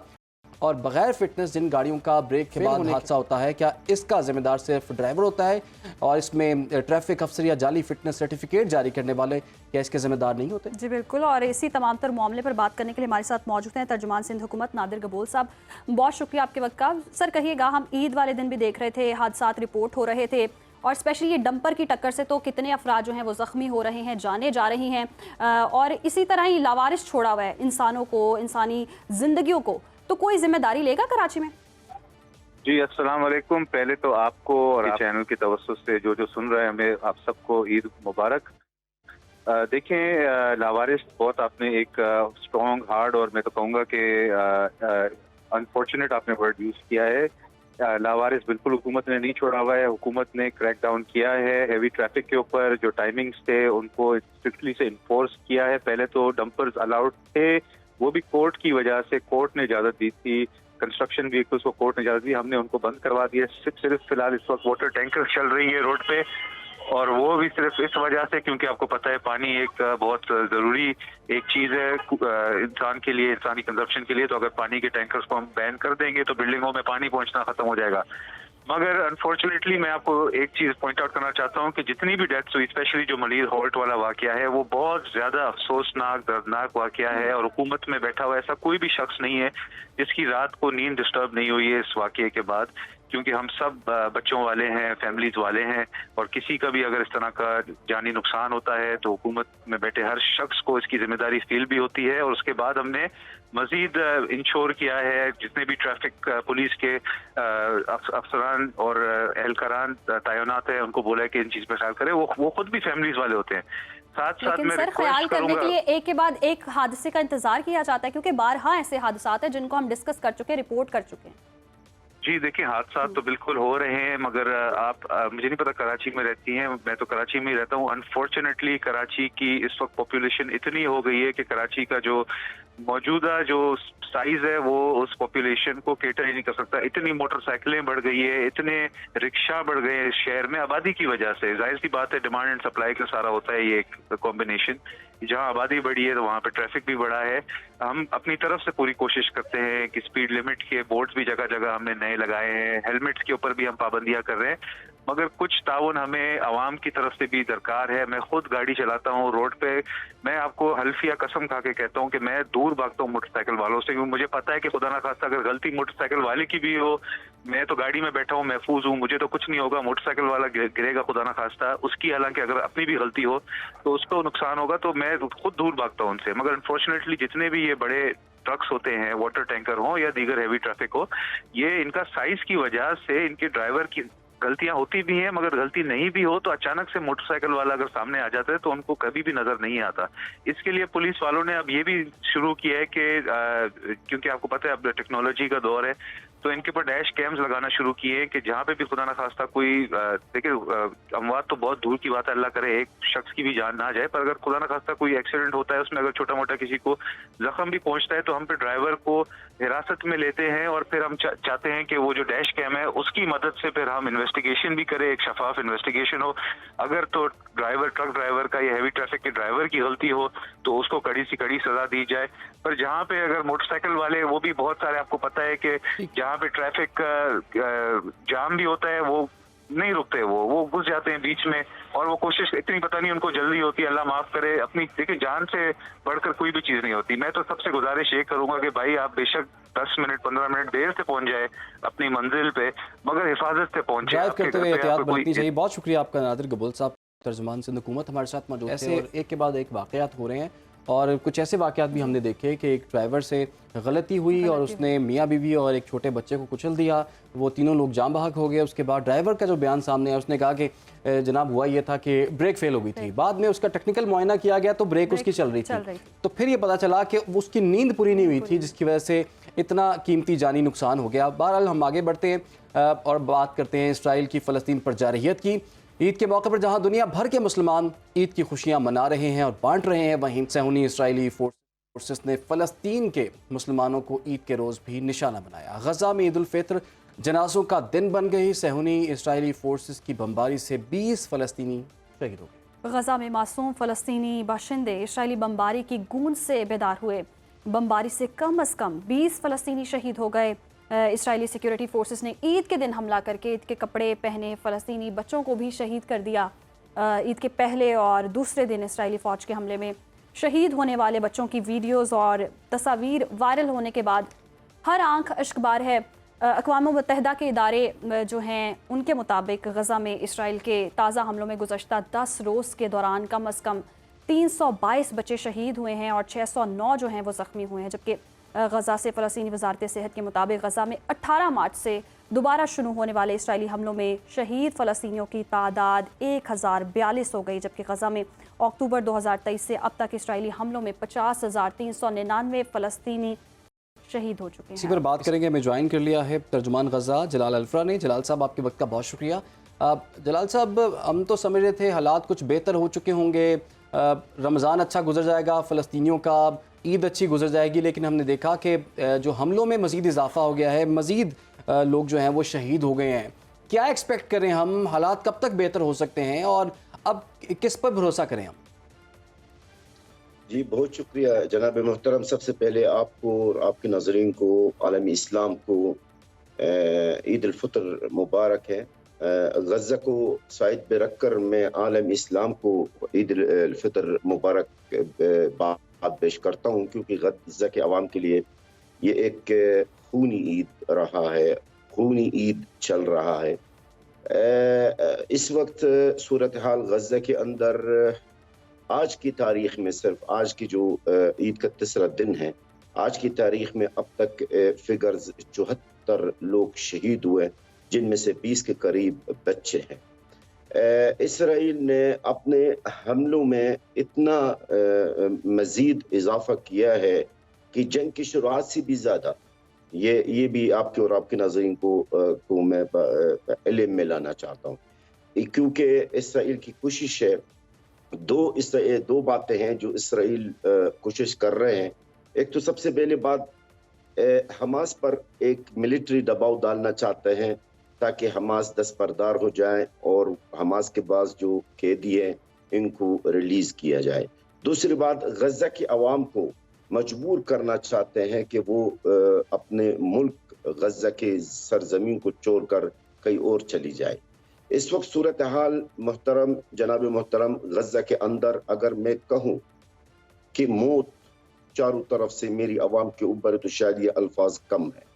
और बगैर फिटनेस जिन गाड़ियों का ब्रेक के बाद हादसा होता है क्या इसका जिम्मेदार सिर्फ ड्राइवर होता है और इसमें ट्रैफिक अफसर या जाली फिटनेस सर्टिफिकेट जारी करने वाले क्या इसके जिम्मेदार नहीं होते? जी बिल्कुल, और इसी तमाम तर मामले पर बात करने के लिए हमारे साथ मौजूद हैं तर्जुमान सिंध हुकूमत नादिर गबोल साहब। बहुत शुक्रिया आपके वक्त का। सर कहिएगा, हम ईद वाले दिन भी देख रहे थे हादसात रिपोर्ट हो रहे थे और स्पेशली ये डंपर की टक्कर से तो कितने अफराद जो हैं वो ज़ख्मी हो रहे हैं, जाने जा रही हैं, और इसी तरह ही लावारिस छोड़ा हुआ है इंसानों को, इंसानी ज़िंदगियों को। तो कोई जिम्मेदारी लेगा कराची में? जी अस्सलाम वालेकुम। पहले तो आपको और चैनल की तवज्जो से जो सुन रहे हैं हमें आप सबको ईद मुबारक। देखें, लावारिस बहुत आपने एक स्ट्रॉन्ग, हार्ड और मैं तो कहूँगा कि अनफॉर्चुनेट आपने वर्ड यूज़ किया है। लावारिस बिल्कुल हुकूमत ने नहीं छोड़ा हुआ है। हुकूमत ने क्रैक डाउन किया है हेवी ट्रैफिक के ऊपर। जो टाइमिंग्स थे उनको स्ट्रिक्टली से इन्फोर्स किया है। पहले तो डंपर्स अलाउड थे, वो भी कोर्ट की वजह से, कोर्ट ने इजाज़त दी थी। कंस्ट्रक्शन व्हीकल्स को कोर्ट ने इजाज़त दी, हमने उनको बंद करवा दिया। सिर्फ फिलहाल इस वक्त वाटर टैंकर चल रही है रोड पे, और वो भी सिर्फ इस वजह से क्योंकि आपको पता है पानी एक बहुत ज़रूरी एक चीज़ है इंसान के लिए, इंसानी कंजप्शन के लिए। तो अगर पानी के टैंकर्स को हम बैन कर देंगे तो बिल्डिंगों में पानी पहुंचना ख़त्म हो जाएगा। मगर अनफॉर्चुनेटली मैं आपको एक चीज़ पॉइंट आउट करना चाहता हूँ कि जितनी भी डेथ्स हुई, स्पेशली जो मलीर हॉल्ट वाला वाकया है, वो बहुत ज़्यादा अफसोसनाक, दर्दनाक वाकया है। और हुकूमत में बैठा हुआ ऐसा कोई भी शख्स नहीं है जिसकी रात को नींद डिस्टर्ब नहीं हुई है इस वाकये के बाद, क्योंकि हम सब बच्चों वाले हैं, फैमिलीज वाले हैं, और किसी का भी अगर इस तरह का जानी नुकसान होता है तो हुकूमत में बैठे हर शख्स को इसकी जिम्मेदारी फील भी होती है। और उसके बाद हमने मजीद इंश्योर किया है जितने भी ट्रैफिक पुलिस के अफसरान और एहलकारान तैनात है उनको बोला है कि इन चीज़ पर ख्याल करें। वो खुद भी फैमिलीज वाले होते हैं। साथ साथ में सर ख्याल करने के लिए एक के बाद एक हादसे का इंतजार किया जाता है, क्योंकि बारहा ऐसे हादसात हैं जिनको हम डिस्कस कर चुके हैं, रिपोर्ट कर चुके हैं। जी देखिए, हादसात तो बिल्कुल हो रहे हैं, मगर आप मुझे नहीं पता कराची में रहती हैं, मैं तो कराची में ही रहता हूँ। अनफॉर्चुनेटली कराची की इस वक्त पॉपुलेशन इतनी हो गई है कि कराची का जो मौजूदा जो साइज है वो उस पॉपुलेशन को केटर ही नहीं कर सकता। इतनी मोटरसाइकिलें बढ़ गई है, इतने रिक्शा बढ़ गए हैं शहर में आबादी की वजह से। जाहिर सी बात है, डिमांड एंड सप्लाई का सारा होता है ये एक कॉम्बिनेशन। जहाँ आबादी बढ़ी है तो वहाँ पे ट्रैफिक भी बढ़ा है। हम अपनी तरफ से पूरी कोशिश करते हैं कि स्पीड लिमिट के बोर्ड्स भी जगह जगह हमने नए लगाए हैं, हेलमेट्स के ऊपर भी हम पाबंदियां कर रहे हैं, मगर कुछ ताउन हमें आवाम की तरफ से भी दरकार है। मैं खुद गाड़ी चलाता हूँ रोड पे, मैं आपको हल्फिया कसम खा के कहता हूँ कि मैं दूर भागता हूँ मोटरसाइकिल वालों से, क्योंकि मुझे पता है कि खुदा ना खास्ता अगर गलती मोटरसाइकिल वाले की भी हो, मैं तो गाड़ी में बैठा हूँ, महफूज हूँ, मुझे तो कुछ नहीं होगा। मोटरसाइकिल वाला गिरेगा खुदा ना खास्ता, उसकी हालांकि अगर अपनी भी गलती हो तो उसको नुकसान होगा, तो मैं खुद दूर भागता हूँ उनसे। मगर अनफॉर्चुनेटली जितने भी ये बड़े ट्रक्स होते हैं, वाटर टैंकर हो या दीगर हैवी ट्रैफिक हो, ये इनका साइज की वजह से इनके ड्राइवर की गलतियां होती भी हैं, मगर गलती नहीं भी हो तो अचानक से मोटरसाइकिल वाला अगर सामने आ जाता है तो उनको कभी भी नजर नहीं आता। इसके लिए पुलिस वालों ने अब ये भी शुरू किया है कि क्योंकि आपको पता है अब टेक्नोलॉजी का दौर है, तो इनके ऊपर डैश कैम्स लगाना शुरू किए कि जहाँ पे भी खुदा न खास्ता कोई देखिए अमवात तो बहुत दूर की बात है, अल्लाह करे एक शख्स की भी जान ना जाए, पर अगर खुदा न खास्ता कोई एक्सीडेंट होता है उसमें अगर छोटा मोटा किसी को जख्म भी पहुंचता है तो हम पे ड्राइवर को हिरासत में लेते हैं और फिर हम चाहते हैं कि वो जो डैश कैम है उसकी मदद से फिर हम इन्वेस्टिगेशन भी करें, एक शफाफ इन्वेस्टिगेशन हो। अगर तो ट्रक ड्राइवर का या हैवी ट्रैफिक के ड्राइवर की गलती हो तो उसको कड़ी से कड़ी सजा दी जाए, पर जहाँ पे अगर मोटरसाइकिल वाले, वो भी बहुत सारे आपको पता है कि जहाँ पे ट्रैफिक जाम भी होता है वो नहीं रुकते, वो घुस जाते हैं बीच में, और वो कोशिश इतनी पता नहीं उनको जल्दी होती है, अल्लाह माफ करे, अपनी देखिए जान से बढ़कर कोई भी चीज नहीं होती। मैं तो सबसे गुजारिश ये करूंगा कि भाई आप बेशक 10 मिनट 15 मिनट देर से पहुंच जाए अपनी मंजिल पे, मगर हिफाजत से पहुंचे। ड्राइव करते हुए एहतियात बरतनी चाहिए। बहुत शुक्रिया आपका नादिर गबूल साहब, तर्जुमान सिंध हुकूमत हमारे साथ मौजूद थे। और एक के बाद एक वाक़यात हो रहे हैं और कुछ ऐसे वाक़यात भी हमने देखे कि एक ड्राइवर से गलती हुई और उसने मियाँ बीवी और एक छोटे बच्चे को कुचल दिया, वो तीनों लोग जाम बहक हो गए। उसके बाद ड्राइवर का जो बयान सामने आया, उसने कहा कि जनाब हुआ ये था कि ब्रेक फेल हो गई थी, बाद में उसका टेक्निकल मुआयना किया गया तो ब्रेक उसकी चल रही थी, तो फिर ये पता चला कि उसकी नींद पूरी नहीं हुई थी जिसकी वजह से इतना कीमती जानी नुकसान हो गया। बहरहाल हम आगे बढ़ते हैं और बात करते हैं इसराइल की फ़लस्तीन पर जारहियत की। ईद के मौके पर जहां दुनिया भर के मुसलमान ईद की खुशियां मना रहे हैं और बांट रहे हैं, वहीं सहूनी इसराइली फोर्सेस ने फ़लस्तीन के मुसलमानों को ईद के रोज़ भी निशाना बनाया। गजा में ईद उल फितर जनाजों का दिन बन गई। सहूनी इसराइली फोर्सेस की बमबारी से 20 फ़लस्तीनी शहीद हो गए। गजा में मासूम फ़लस्तीनी बाशिंदे इसराइली बमबारी की गूंज से बेदार हुए। बमबारी से कम 20 फ़लस्तीनी शहीद हो गए। इसराइली सिक्योरिटी फोर्सेस ने ईद के दिन हमला करके ईद के कपड़े पहने फ़लस्तीनी बच्चों को भी शहीद कर दिया। ईद के पहले और दूसरे दिन इसराइली फ़ौज के हमले में शहीद होने वाले बच्चों की वीडियोज़ और तस्वीर वायरल होने के बाद हर आंख अश्कबार है। अक़वाम मुत्तहिदा के इदारे जो हैं उनके मुताबिक गज़ा में इसराइल के ताज़ा हमलों में गुज़श्ता 10 रोज़ के दौरान कम अज़ कम 322 बच्चे शहीद हुए हैं और 609 जो हैं वो ज़ख्मी हुए हैं। जबकि गज़ा से फ़लस्तीनी वज़ारत सेहत के मुताबिक गज़ा में 18 मार्च से दोबारा शुरू होने वाले इसराइली हमलों में शहीद फ़लस्तीनियों की तादाद 1042 हो गई, जबकि गज़ा में अक्टूबर 2023 से अब तक इसराइली हमलों में 50,399 फ़लस्तीनी शहीद हो चुके हैं। इसी पर बात करेंगे। हमें ज्वाइन कर लिया है तर्जुमान गज़ा जलाल अल्फ्रा ने। जलाल साहब, आपके वक्त का बहुत शुक्रिया। जलाल साहब, हम तो समझ रहे थे हालात कुछ बेहतर हो चुके होंगे, रमज़ान अच्छा गुजर जाएगा, फ़लस्तीनियों का ईद अच्छी गुजर जाएगी, लेकिन हमने देखा कि जो हमलों में मज़ीद इजाफा हो गया है, मज़ीद लोग जो हैं वो शहीद हो गए हैं। क्या एक्सपेक्ट करें हम, हालात कब तक बेहतर हो सकते हैं और अब किस पर भरोसा करें हम? जी बहुत शुक्रिया जनाब मोहतरम। सबसे पहले आपको और आपके नाज़रीन को, आलमी इस्लाम को ईद उल फितर मुबारक है। गज़ा को साइड पे रख कर मैं आलम इस्लाम को ईद उल फितर मुबारक बात पेश करता हूँ, क्योंकि गज़ा के अवाम के लिए ये एक खूनी ईद रहा है, खूनी ईद चल रहा है। इस वक्त सूरत हाल गज़ा के अंदर आज की तारीख में, सिर्फ आज की जो ईद का तीसरा दिन है, आज की तारीख में अब तक फिगर्स 74 लोग शहीद हुए, जिनमें से 20 के करीब बच्चे हैं। इसराइल ने अपने हमलों में इतना मज़ीद इजाफा किया है कि जंग की शुरुआत से भी ज़्यादा, ये भी आपके और आपके नाज़रीन को मैं इल्म में लाना चाहता हूँ, क्योंकि इसराइल की कोशिश है। दो बातें हैं जो इसराइल कोशिश कर रहे हैं। एक तो सबसे पहले बात, हमास पर एक मिलिट्री दबाव डालना चाहते हैं ताकि हमास दस्तबरदार हो जाए और हमास के पास जो कैदी हैं इनको रिलीज किया जाए। दूसरी बात, गज़ा के अवाम को मजबूर करना चाहते हैं कि वो अपने मुल्क गज़ा के सरजमीन को छोड़कर कहीं और चली जाए। इस वक्त सूरत हाल मोहतरम, जनाब मोहतरम, गज़ा के अंदर अगर मैं कहूँ कि मौत चारों तरफ से मेरी आवाम के ऊपर, तो शायद ये अल्फाज कम है।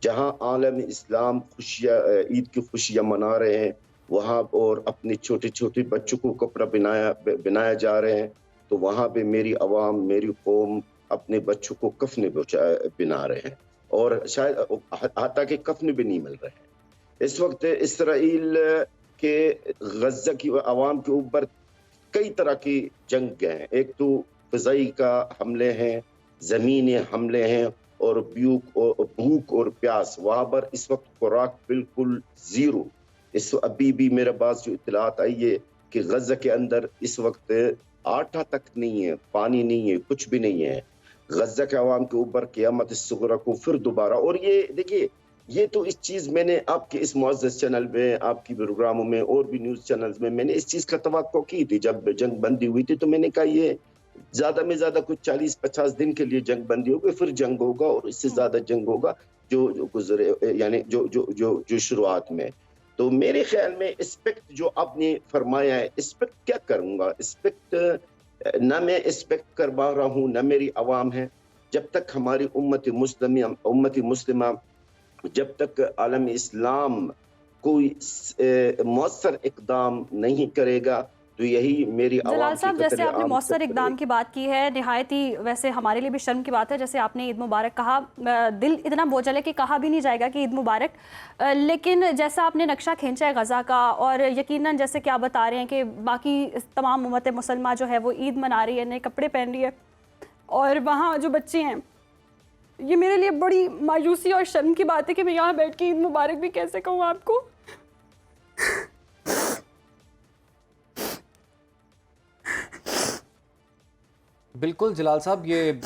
जहाँ आलम इस्लाम खुशियाँ, ईद की खुशियाँ मना रहे हैं, वहाँ और अपने छोटे छोटे बच्चों को कपड़ा बनाया जा रहे हैं, तो वहाँ पे मेरी आवाम, मेरी कौम अपने बच्चों को कफन बना रहे हैं और शायद हाथा के कफन भी नहीं मिल रहे हैं। इस वक्त इसराइल के गजा की आवाम के ऊपर कई तरह की जंग हैं। एक तो फ़िज़ाई का हमले हैं, ज़मीनी हमले हैं, और भूख और प्यास। वहाँ पर इस वक्त खुराक बिल्कुल ज़ीरो। अभी भी मेरे पास जो इत्तलात आई है कि गजा के अंदर इस वक्त आटा तक नहीं है, पानी नहीं है, कुछ भी नहीं है। गजा के अवाम के ऊपर क़यामत सुग़रा को फिर दोबारा। और ये देखिए, ये तो इस चीज़ मैंने आपके इस मुअज़्ज़ज़ चैनल में, आपकी प्रोग्रामों में और भी न्यूज़ चैनल्स में मैंने इस चीज़ का तवक्को की थी। जब जंग बंदी हुई थी तो मैंने कहा ये ज़्यादा में ज़्यादा कुछ 40-50 दिन के लिए जंग बंदी होगी, फिर जंग होगा और इससे ज़्यादा जंग होगा जो गुजरे, यानी जो शुरुआत में। तो मेरे ख्याल में एक्सपेक्ट जो आपने फरमाया है, एक्सपेक्ट क्या करूँगा? एक्सपेक्ट ना मैं एक्सपेक्ट कर पा रहा हूँ, ना मेरी आवाम है। जब तक हमारी उम्मत मुस्लिमा जब तक आलम इस्लाम कोई मौसर इक़दाम नहीं करेगा, तो यही मेरी जलाल साहब, जैसे आपने मौसर इक़दाम की बात की है, निहायत ही वैसे हमारे लिए भी शर्म की बात है। जैसे आपने ईद मुबारक कहा, दिल इतना बोझल है कि कहा भी नहीं जाएगा कि ईद मुबारक। लेकिन जैसा आपने नक्शा खींचा है गज़ा का, और यकीनन जैसे कि आप बता रहे हैं कि बाकी तमाम उम्मत मुसलमान जो है वो ईद मना रही है, नए कपड़े पहन रही है, और वहाँ जो बच्चे हैं, ये मेरे लिए बड़ी मायूसी और शर्म की बात है कि मैं यहाँ बैठ के ईद मुबारक भी कैसे कहूँ आपको। बिल्कुल जलाल साहब, ये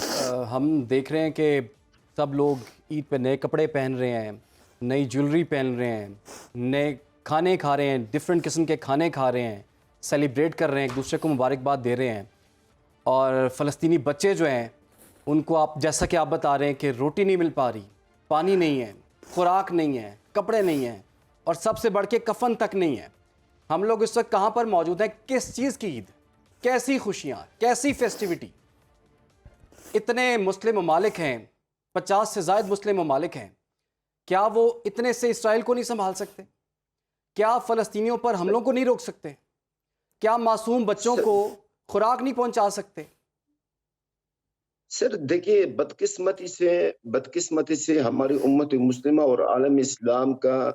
हम देख रहे हैं कि सब लोग ईद पे नए कपड़े पहन रहे हैं, नई ज्वेलरी पहन रहे हैं, नए खाने खा रहे हैं, डिफरेंट किस्म के खाने खा रहे हैं, सेलिब्रेट कर रहे हैं, एक दूसरे को मुबारकबाद दे रहे हैं। और फ़लस्तीनी बच्चे जो हैं उनको आप, जैसा कि आप बता रहे हैं कि रोटी नहीं मिल पा रही, पानी नहीं है, खुराक नहीं है, कपड़े नहीं हैं, और सबसे बढ़ के कफन तक नहीं है। हम लोग इस वक्त कहाँ पर मौजूद हैं? किस चीज़ की ईद? कैसी खुशियाँ, कैसी फेस्टिविटी? इतने मुस्लिम ममालिक हैं, 50 से ज़ायद मुस्लिम ममालिक हैं, क्या वो इतने से इसराइल को नहीं संभाल सकते? क्या फ़लस्तीनियों पर हमलों को नहीं रोक सकते? क्या मासूम बच्चों को खुराक नहीं पहुंचा सकते? सर देखिए, बदकिस्मती से हमारी उम्मत मुस्लिमा और आलम इस्लाम का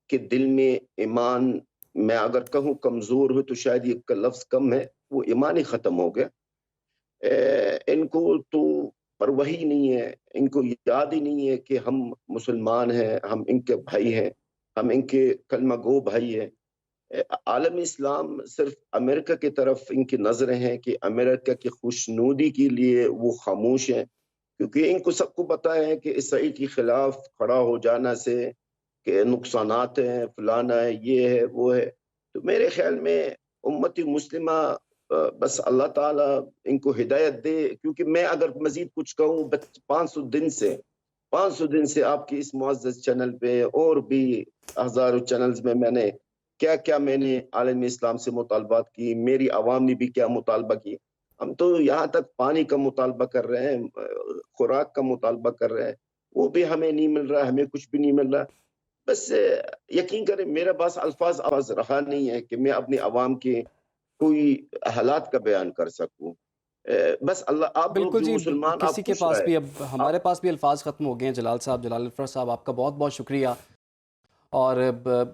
के दिल में ईमान, मैं अगर कहूँ कमज़ोर हो तो शायद ये लफ्ज़ कम है, वो ईमान ही ख़त्म हो गया। इनको तो परवाह ही नहीं है, इनको याद ही नहीं है कि हम मुसलमान हैं, हम इनके भाई हैं, हम इनके कलमा गो भाई हैं। आलम इस्लाम सिर्फ अमेरिका की तरफ इनकी नज़रें हैं कि अमेरिका की खुशनुदी के लिए वो खामोश हैं, क्योंकि इनको सबको पता है कि इसराइल के खिलाफ खड़ा हो जाना से कि नुकसानात हैं, फलाना है, ये है, वो है। तो मेरे ख्याल में उम्मत मुस्लिमा बस अल्लाह ताला इनको हिदायत दे, क्योंकि मैं अगर मजीद कुछ कहूँ, 500 दिन से आपके इस मुअज़्ज़ज़ चैनल पे और भी हज़ारों चैनल्स में मैंने आलम इस्लाम से मुतालबात की, मेरी आवाम ने भी क्या मुतालबा की। हम तो यहाँ तक पानी का मुतालबा कर रहे हैं, खुराक का मुतालबा कर रहे हैं, वो भी हमें नहीं मिल रहा, हमें कुछ भी नहीं मिल रहा। बस यकीन करें, मेरे पास अल्फाज रहा नहीं है कि मैं अपनी आवाम के कोई हालात का बयान कर सकूं। बस अल्लाह, आप बिल्कुल जी, मुसलमान, किसी के पास भी, अब हमारे पास भी अल्फाज ख़त्म हो गए हैं। जलाल अल्फर साहब, आपका बहुत बहुत शुक्रिया। और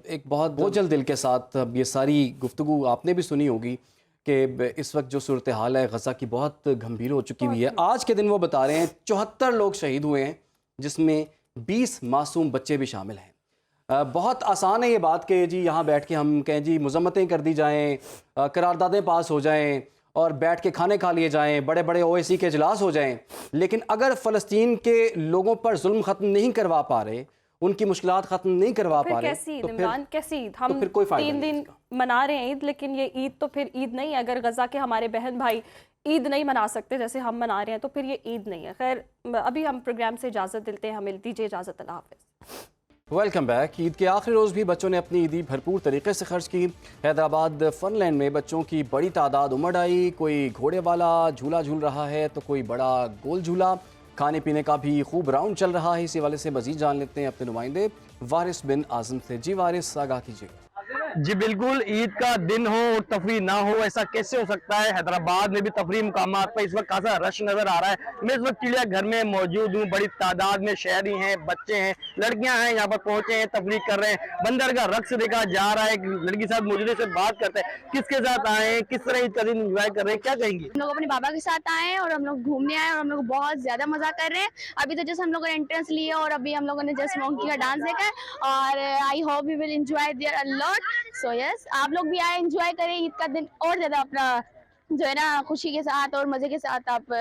एक बहुत बोझल दिल के साथ अब ये सारी गुफ्तगू आपने भी सुनी होगी कि इस वक्त जो सूरत हाल है गज़ा की बहुत गंभीर हो चुकी हुई है। आज के दिन वो बता रहे हैं 74 लोग शहीद हुए हैं, जिसमें 20 मासूम बच्चे भी शामिल हैं। बहुत आसान है ये बात कि जी यहाँ बैठ के हम कहें जी मज़म्मतें कर दी जाएँ, करारदादें पास हो जाएँ और बैठ के खाने खा लिए जाएँ, बड़े बड़े OAC के इजलास हो जाएँ, लेकिन अगर फ़लस्तीन के लोगों पर जुल्म ख़त्म नहीं करवा पा रहे, उनकी मुश्किलात ख़त्म नहीं करवा पा रहे, तो कैसी ईद? हम फिर कोई फायदा 3 दिन मना रहे हैं ईद, लेकिन ये ईद तो फिर ईद नहीं है। अगर गज़ा के हमारे बहन भाई ईद नहीं मना सकते जैसे हम मना रहे हैं, तो फिर ये ईद नहीं है। खैर, अभी हम प्रोग्राम से इजाज़त देते हैं, हमें दीजिए इजाज़त। अल्लाह हाफ़िज़। Welcome back. ईद के आखिरी रोज़ भी बच्चों ने अपनी ईदी भरपूर तरीके से खर्च की। हैदराबाद फनलैंड में बच्चों की बड़ी तादाद उमड़ आई। कोई घोड़े वाला झूला झूल रहा है तो कोई बड़ा गोल झूला। खाने पीने का भी खूब राउंड चल रहा है। इसी वाले से मजीद जान लेते हैं अपने नुमाइंदे वारिस बिन आज़म से। जी वारिस, आगाह कीजिए। जी बिल्कुल, ईद का दिन हो और तफरी ना हो, ऐसा कैसे हो सकता है। हैदराबाद में भी तफरी मुकामात पर इस वक्त खासा रश नजर आ रहा है। मैं इस वक्त चिड़िया घर में मौजूद हूँ। बड़ी तादाद में शहरी हैं, बच्चे हैं, लड़कियां हैं, यहाँ पर पहुंचे हैं, तफरी कर रहे हैं। बंदर का रक्स देखा जा रहा है। एक लड़की साथ मौजूद है, से बात करते हैं किसके साथ आए हैं, किस तरह ईद का दिन एंजॉय कर रहे हैं, क्या कहेंगी। हम लोग अपने बाबा के साथ आए हैं और हम लोग घूमने आए और हम लोग बहुत ज्यादा मजा कर रहे हैं। अभी तो जैसे हम लोगों ने एंट्रेंस लिया और अभी हम लोगों ने जस्ट मोंकी का डांस देखा है और I hope we will enjoy there a lot. So yes, आप लोग भी आए, एंजॉय करें ईद का दिन और ज्यादा अपना जो है ना खुशी के साथ और मजे के साथ आप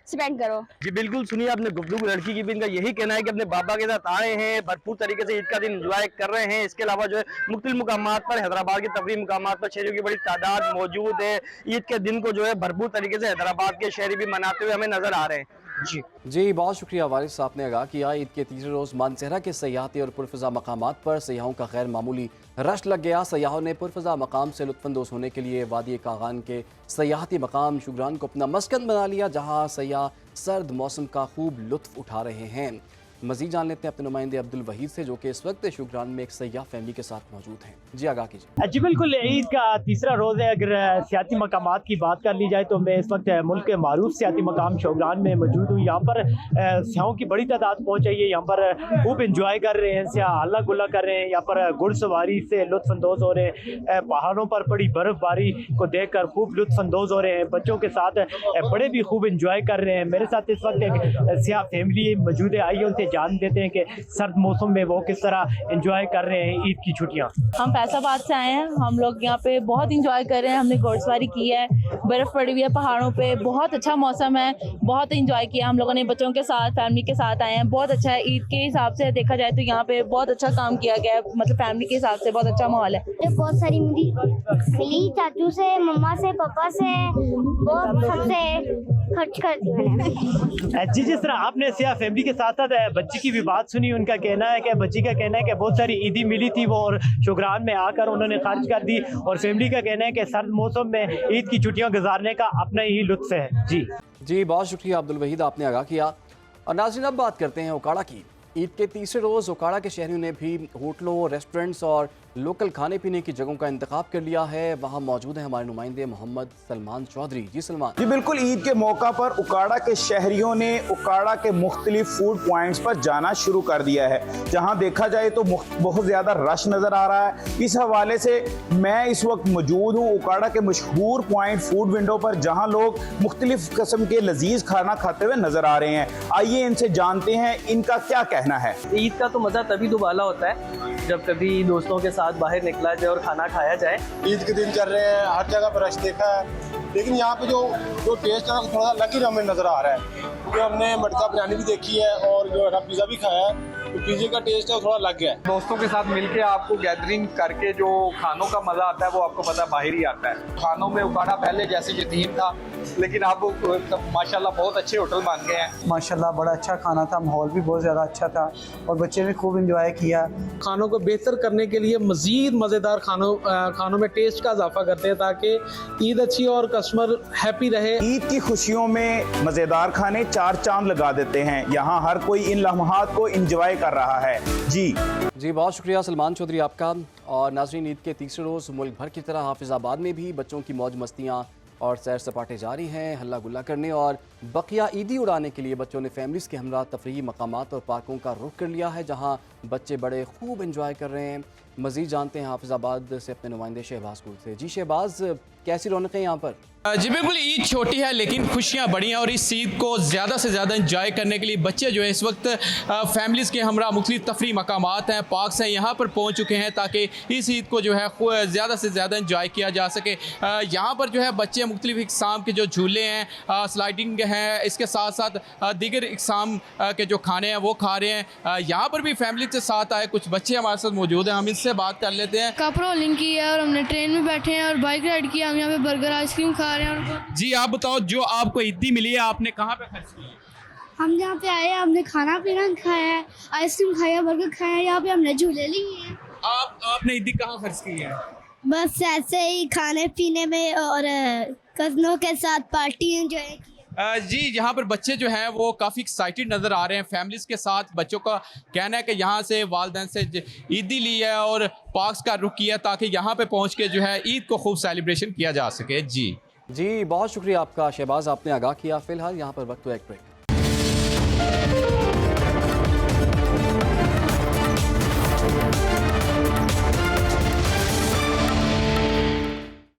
स्पेंड करो। जी बिल्कुल, सुनिए आपने गुफ्तगू लड़की की भी, इनका यही कहना है कि अपने बाबा के साथ आए हैं, भरपूर तरीके से ईद का दिन एंजॉय कर रहे हैं। इसके अलावा जो है मुख्तलिफ मुकामात पर, हैदराबाद के तफरीह मुकामात पर शहरियों की बड़ी तादाद मौजूद है। ईद के दिन को जो है भरपूर तरीके से हैदराबाद के शहरी भी मनाते हुए हमें नजर आ रहे हैं। जी बहुत शुक्रिया वारिस साहब ने आगाह किया। ईद के तीसरे रोज़ मानसहरा के सयाहती और पुरफजा मकामात पर सयाहों का गैर मामूली रश लग गया। सयाहों ने पुरफजा मकाम से लुत्फानंदोज़ होने के लिए वादी कागान के सयाहती मकाम शुगरान को अपना मस्कन बना लिया, जहाँ सयाह सर्द मौसम का खूब लुत्फ उठा रहे हैं। मज़ीद जान लेते हैं अपने नुमाइंदे अब्दुल वहीद से, जो कि इस वक्त शुगरान में एक सयाह फैमिली के साथ मौजूद हैं। जी आगाह कीजिए। जी बिल्कुल, ईद का तीसरा रोज़ है। अगर सियाती मकामात की बात कर ली जाए तो मैं इस वक्त मुल्क के मारूफ सियाती मकाम शुगरान में मौजूद हूँ। यहाँ पर सियाहों की बड़ी तादाद पहुँच आई है। यहाँ पर खूब इंजॉय कर रहे हैं, सियाह हल्ला गुल्ला कर रहे हैं। यहाँ पर घुड़सवारी से लुत्फानंदोज़ हो रहे हैं। पहाड़ों पर पड़ी बर्फबारी को देख कर खूब लुत्फानंदोज़ हो रहे हैं। बच्चों के साथ बड़े भी खूब इंजॉय कर रहे हैं। मेरे साथ इस वक्त एक सियाह फैमिली मौजूद है। आइए उनसे जान देते हैं कि सर्द मौसम में वो किस तरह एंजॉय कर रहे हैं ईद की छुट्टियां। हम फैसलाबाद से आए हैं। हम लोग यहाँ पे बहुत एंजॉय कर रहे हैं। हमने घोड़सवारी की है, बर्फ पड़ी हुई है पहाड़ों पे, बहुत अच्छा मौसम है, बहुत एंजॉय किया हम लोगों ने। बच्चों के साथ, फैमिली के साथ आए हैं। बहुत अच्छा है। ईद के हिसाब से देखा जाए तो यहाँ पे बहुत अच्छा काम किया गया है, मतलब फैमिली के हिसाब से बहुत अच्छा माहौल है। बहुत सारी मिली चाचू से, मम्मा से, पापा से, बहुत सबसे खर्च कर दी मैंने। जी, जिस तरह आपने सियाह फैमिली के साथ साथ बच्ची की भी बात सुनी, उनका कहना है कि बच्ची का कहना है कि बहुत सारी ईदी मिली थी वो और शुगरान में आकर उन्होंने खर्च कर दी, और फैमिली का कहना है कि सर्द मौसम में ईद की छुट्टियां गुजारने का अपना ही लुत्फ है। जी बहुत शुक्रिया अब्दुल वहीद, आपने आगाह किया। और नाज़रीन, अब बात करते हैं ओकाड़ा की। ईद के तीसरे रोज़ ओकाड़ा के शहरियों ने भी होटलों, रेस्टोरेंट्स और लोकल खाने पीने की जगहों का इंतखाब कर लिया है। वहाँ मौजूद है हमारे नुमाइंदे मोहम्मद सलमान चौधरी। जी सलमान। जी बिल्कुल, ईद के मौका पर उकाड़ा के शहरियों ने उकाड़ा के मुख्तलिफ फूड पॉइंट्स पर जाना शुरू कर दिया है, जहाँ देखा जाए तो बहुत ज़्यादा रश नज़र आ रहा है। इस हवाले से मैं इस वक्त मौजूद हूँ उकाड़ा के मशहूर पॉइंट फूड विंडो पर, जहाँ लोग मुख्तलिफ किस्म के लजीज खाना खाते हुए नजर आ रहे हैं। आइए इनसे जानते हैं इनका क्या कहना है। ईद का तो मज़ा तभी दुबाला होता है जब कभी दोस्तों के साथ बाहर निकला जाए और खाना खाया जाए। ईद के दिन चल रहे हैं, हर जगह पर रश देखा है, लेकिन यहाँ पे जो टेस्ट है थोड़ा सा अलग ही हमें नज़र आ रहा है, क्योंकि हमने मटका बिरयानी भी देखी है और जो है पिज़्ज़ा भी खाया है, तो पिज़्ज़े का टेस्ट है थोड़ा अलग है। दोस्तों के साथ मिलके आपको गैदरिंग करके जो खानों का मज़ा आता है वो आपको पता है बाहर ही आता है। खानों में उकाड़ा पहले जैसे यतीम था, लेकिन अब माशाल्लाह बहुत अच्छे होटल बन गए हैं। माशाल्लाह बड़ा अच्छा खाना था, माहौल भी बहुत ज़्यादा अच्छा था और बच्चे ने खूब इंजॉय किया। खानों को बेहतर करने के लिए मज़ीद मज़ेदार खानों में टेस्ट का इजाफा करते हैं ताकि ईद अच्छी और कस्टमर हैप्पी रहे। ईद की खुशियों में मज़ेदार खाने चार चांद लगा देते हैं। यहाँ हर कोई इन लम्हात को इंजॉय कर रहा है। जी बहुत शुक्रिया सलमान चौधरी आपका। और नाज़रीन, ईद के तीसरे रोज़ मुल्क भर की तरह हाफिज़ाबाद में भी बच्चों की मौज मस्तियाँ और सैर सपाटे जारी हैं। हल्ला गुल्ला करने और बकिया ईदी उड़ाने के लिए बच्चों ने फैमिलीज़ के हमरा तफरीही मकामात और पार्कों का रुख कर लिया है, जहाँ बच्चे बड़े खूब इंजॉय कर रहे हैं। मज़ीद जानते हैं हाफिज़ाबाद से अपने नुमाइंदे शहबाज गुल से। जी शहबाज, कैसी रौनकें यहाँ पर? जी बिल्कुल, ईद छोटी है लेकिन खुशियाँ बड़ी हैं और इस ईद को ज़्यादा से ज़्यादा इंजॉय करने के लिए बच्चे जो है इस वक्त फैमिलीज़ के हमरा मुख्तलिफ तफरी मकामात हैं, पार्क्स हैं, यहाँ पर पहुँच चुके हैं ताकि इस ईद को जो है ज़्यादा से ज़्यादा इंजॉय किया जा सके। यहाँ पर जो है बच्चे मुख्तलिफ इक़साम के जो झूले हैं, स्लाइडिंग हैं, इसके साथ साथ दीगर इक़साम के जो खाने हैं वो खा रहे हैं। यहाँ पर भी फैमिली के साथ आए कुछ बच्चे हमारे साथ मौजूद हैं, हम इससे बात कर लेते हैं। कप रोलिंग की है और हमने ट्रेन में बैठे हैं और बाइक राइड की, हम यहाँ पे बर्गर आइसक्रीम खा रहे हैं। जी आप बताओ, जो आपको ईदी मिली है आपने कहाँ पे खर्च की है? हम यहाँ पे आए हैं, हमने खाना पीना खाया है, आइसक्रीम खाया, बर्गर खाया है, यहाँ पे हमने झूले लिए हैं। आपने ईदी कहाँ खर्च की है? बस ऐसे ही खाने पीने में और कज़नों के साथ पार्टी एंजॉय की। जी यहाँ पर बच्चे जो हैं वो काफ़ी एक्साइटेड नज़र आ रहे हैं फैमिलीज़ के साथ। बच्चों का कहना है कि यहाँ से वालिदैन से ईदी ली है और पार्क्स का रुख किया ताकि यहाँ पे पहुँच के जो है ईद को खूब सेलिब्रेशन किया जा सके। जी बहुत शुक्रिया आपका शहबाज, आपने आगाह किया। फिलहाल यहाँ पर वक्त हुआ एक ब्रेक।